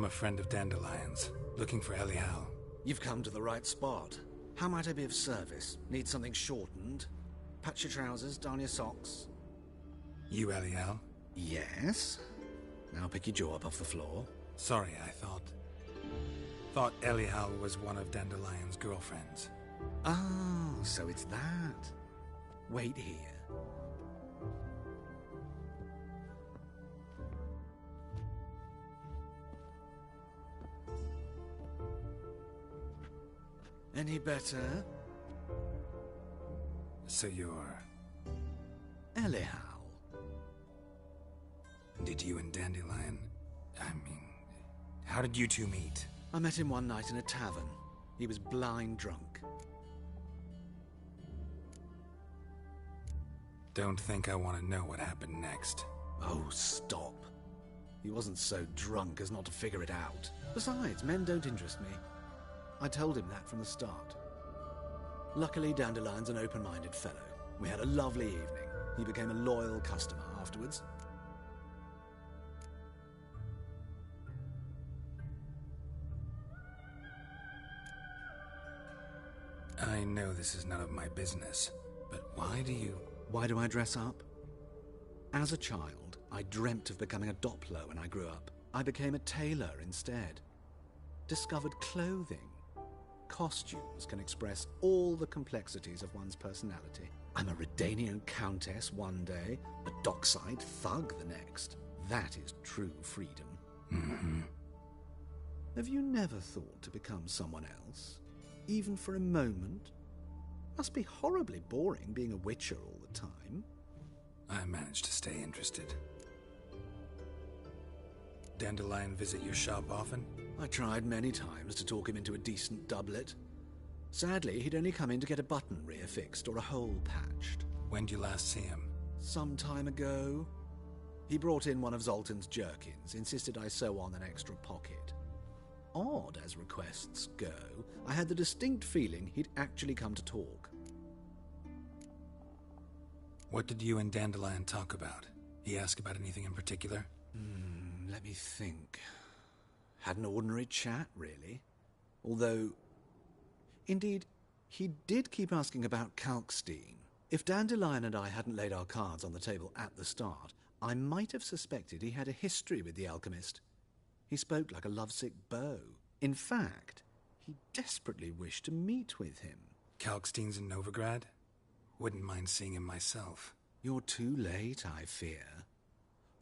I'm a friend of Dandelion's, looking for Elial. You've come to the right spot. How might I be of service? Need something shortened? Patch your trousers, darn your socks. You Elial? Yes. Now pick your jaw up off the floor. Sorry, I thought Elial was one of Dandelion's girlfriends. Oh, so it's that. Wait here. Any better? So you're... Elial. Did you and Dandelion... how did you two meet? I met him one night in a tavern. He was blind drunk. Don't think I want to know what happened next. Oh, stop. He wasn't so drunk as not to figure it out. Besides, men don't interest me. I told him that from the start. Luckily, Dandelion's an open-minded fellow. We had a lovely evening. He became a loyal customer afterwards. I know this is none of my business, but why do you... Why do I dress up? As a child, I dreamt of becoming a Doppler when I grew up. I became a tailor instead. Discovered clothing. Costumes can express all the complexities of one's personality. I'm a Redanian countess one day, a dockside thug the next. That is true freedom. Mm-hmm. Have you never thought to become someone else? Even for a moment? Must be horribly boring being a witcher all the time. I managed to stay interested. Dandelion visit your shop often? I tried many times to talk him into a decent doublet. Sadly, he'd only come in to get a button reaffixed or a hole patched. When did you last see him? Some time ago. He brought in one of Zoltan's jerkins, insisted I sew on an extra pocket. Odd as requests go, I had the distinct feeling he'd actually come to talk. What did you and Dandelion talk about? He ask about anything in particular? Let me think. Had an ordinary chat, really. Although, indeed, he did keep asking about Kalkstein. If Dandelion and I hadn't laid our cards on the table at the start, I might have suspected he had a history with the alchemist. He spoke like a lovesick beau. In fact, he desperately wished to meet with him. Kalkstein's in Novigrad? Wouldn't mind seeing him myself. You're too late, I fear.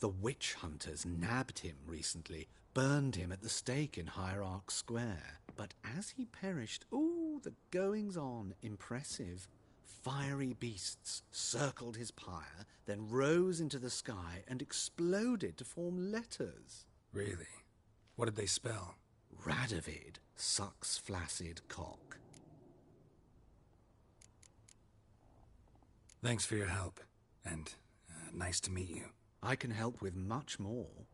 The witch hunters nabbed him recently, burned him at the stake in Hierarch Square. But as he perished, ooh, the goings-on, impressive. Fiery beasts circled his pyre, then rose into the sky and exploded to form letters. Really? What did they spell? Radovid sucks flaccid cock. Thanks for your help, and nice to meet you. I can help with much more.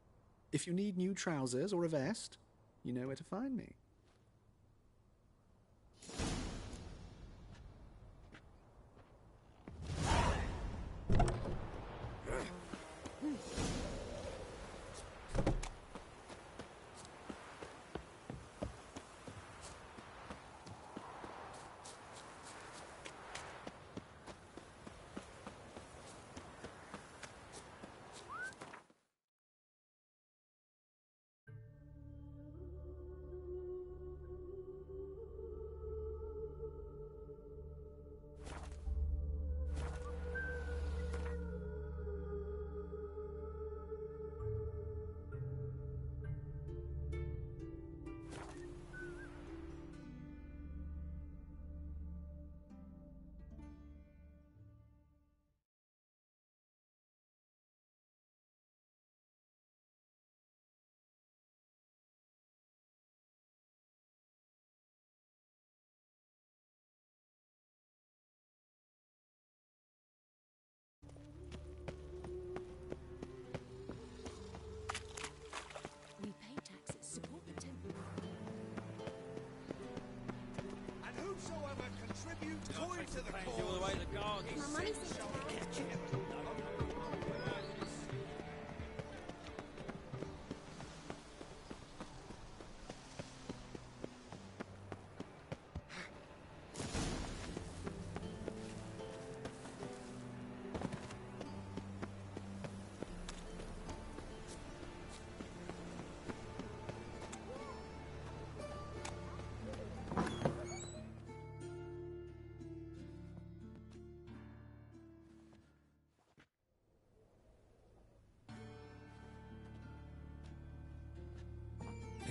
If you need new trousers or a vest, you know where to find me.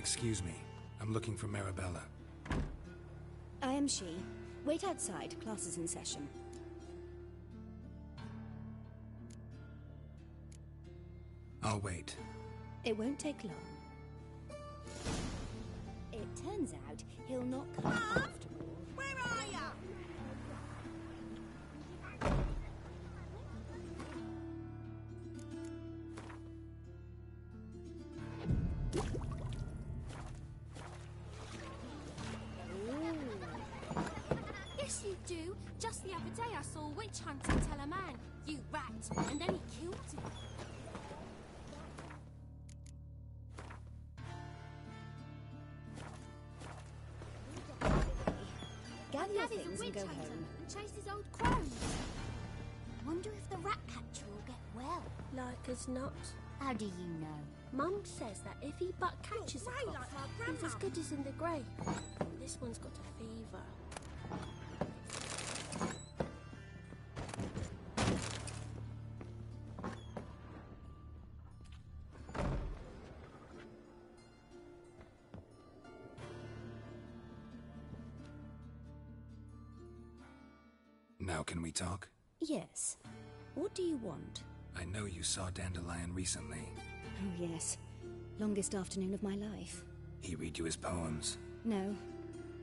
Excuse me. I'm looking for Marabella. I am she. Wait outside. Class is in session. I'll wait. It won't take long. It turns out he'll not come after all. Where are ya? Yes, you do. Just the other day I saw a witch hunter tell a man, "You rat," and then he killed him. Gather your Dad is a things and witch go hunter home. and chased his old crones. Wonder if the rat catcher will get well. Like as not. How do you know? Mum says that if he but catches a grey cough, like my he's as grandma. good as in the grave. This one's got a fever. Now can we talk? Yes. What do you want? I know you saw Dandelion recently. Oh, yes. Longest afternoon of my life. He read you his poems. No.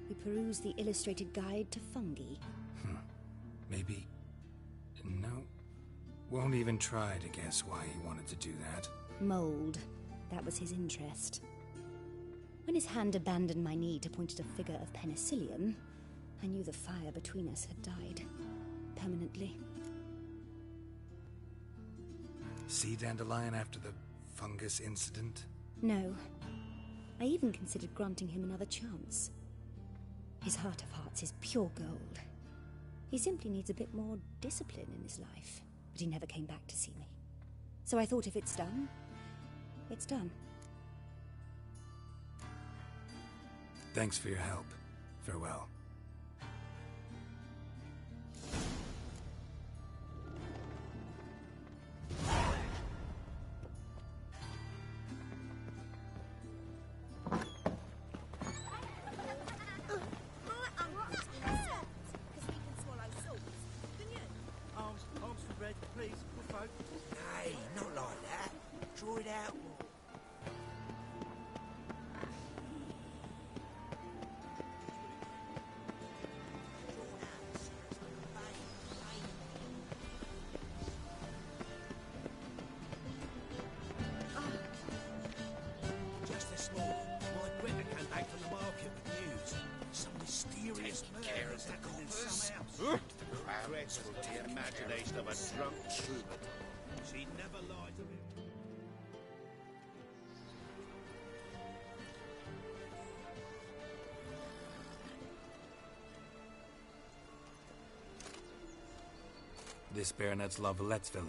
We perused the illustrated guide to fungi. Maybe... No. Won't even try to guess why he wanted to do that. Mold. That was his interest. When his hand abandoned my knee to point at a figure of penicillium, I knew the fire between us had died. Permanently. See Dandelion after the fungus incident? No. I even considered granting him another chance. His heart of hearts is pure gold. He simply needs a bit more discipline in his life. But he never came back to see me. So I thought if it's done, it's done. Thanks for your help. Farewell. Arms for bread, please. Good folk. Hey, not like that. Draw it out more. Just this morning, my Britta came back from the market with news. Some mysterious murder has happened in some house. Dreadful to the imagination of a drunk troubadour. She never lied to me. This Baronet's La Vallette's villa.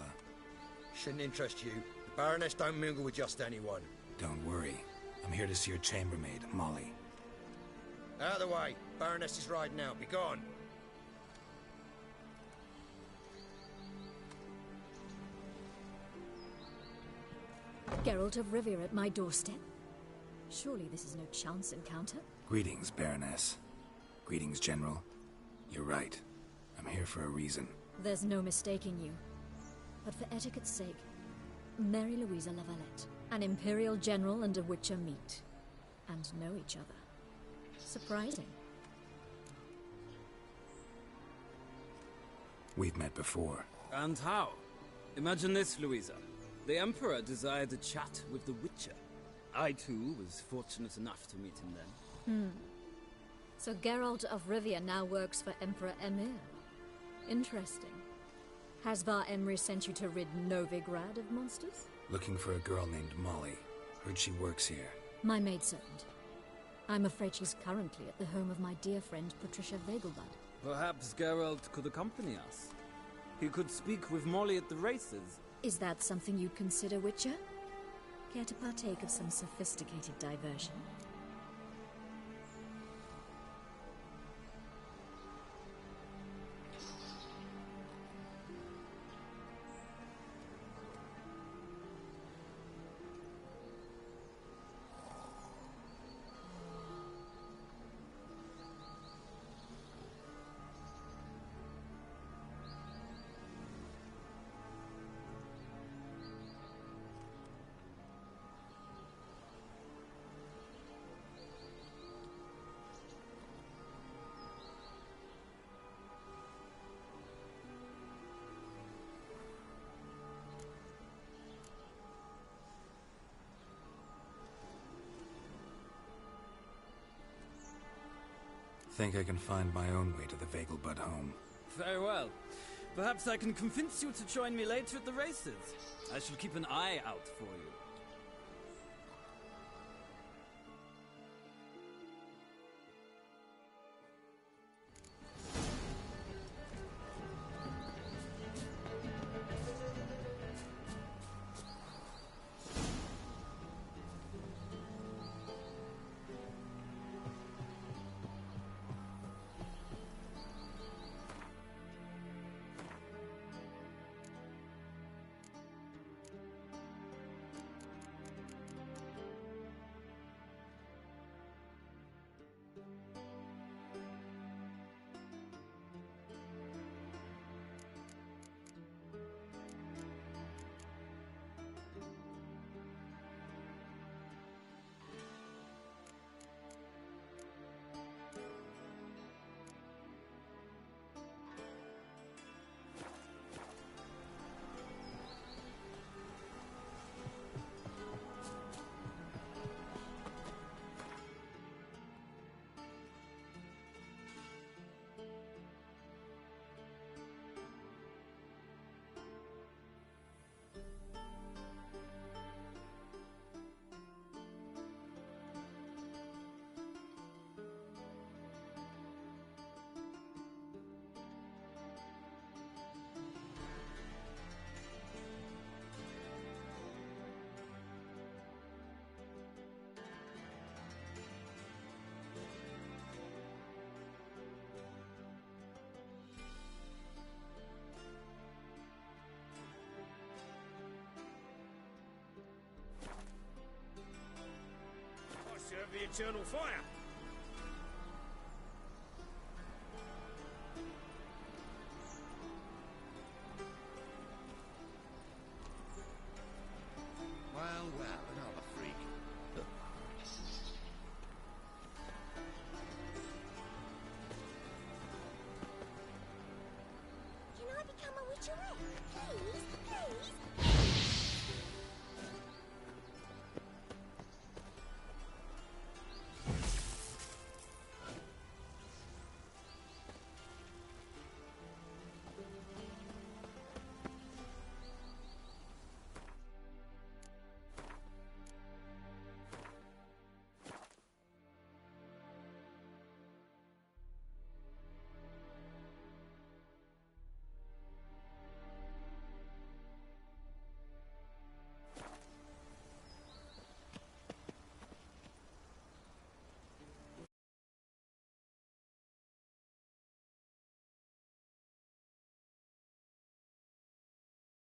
Shouldn't interest you. The Baroness don't mingle with just anyone. Don't worry. I'm here to see your chambermaid, Molly. Out of the way. Baroness is riding out. Be gone. Geralt of Rivia at my doorstep? Surely this is no chance encounter? Greetings, Baroness. Greetings, General. You're right. I'm here for a reason. There's no mistaking you. But for etiquette's sake, Mary Louisa La Valette, an Imperial General and a Witcher meet. And know each other. Surprising. We've met before. And how? Imagine this, Louisa. The Emperor desired a chat with the Witcher. I, too, was fortunate enough to meet him then. So Geralt of Rivia now works for Emperor Emir. Interesting. Has Var Emry sent you to rid Novigrad of monsters? Looking for a girl named Molly. Heard she works here. My maidservant. I'm afraid she's currently at the home of my dear friend Patricia Vegelbud. Perhaps Geralt could accompany us. He could speak with Molly at the races. Is that something you'd consider, Witcher? Care to partake of some sophisticated diversion? Think I can find my own way to the Vagelbud home. Very well. Perhaps I can convince you to join me later at the races. I shall keep an eye out for you. Serve the eternal fire.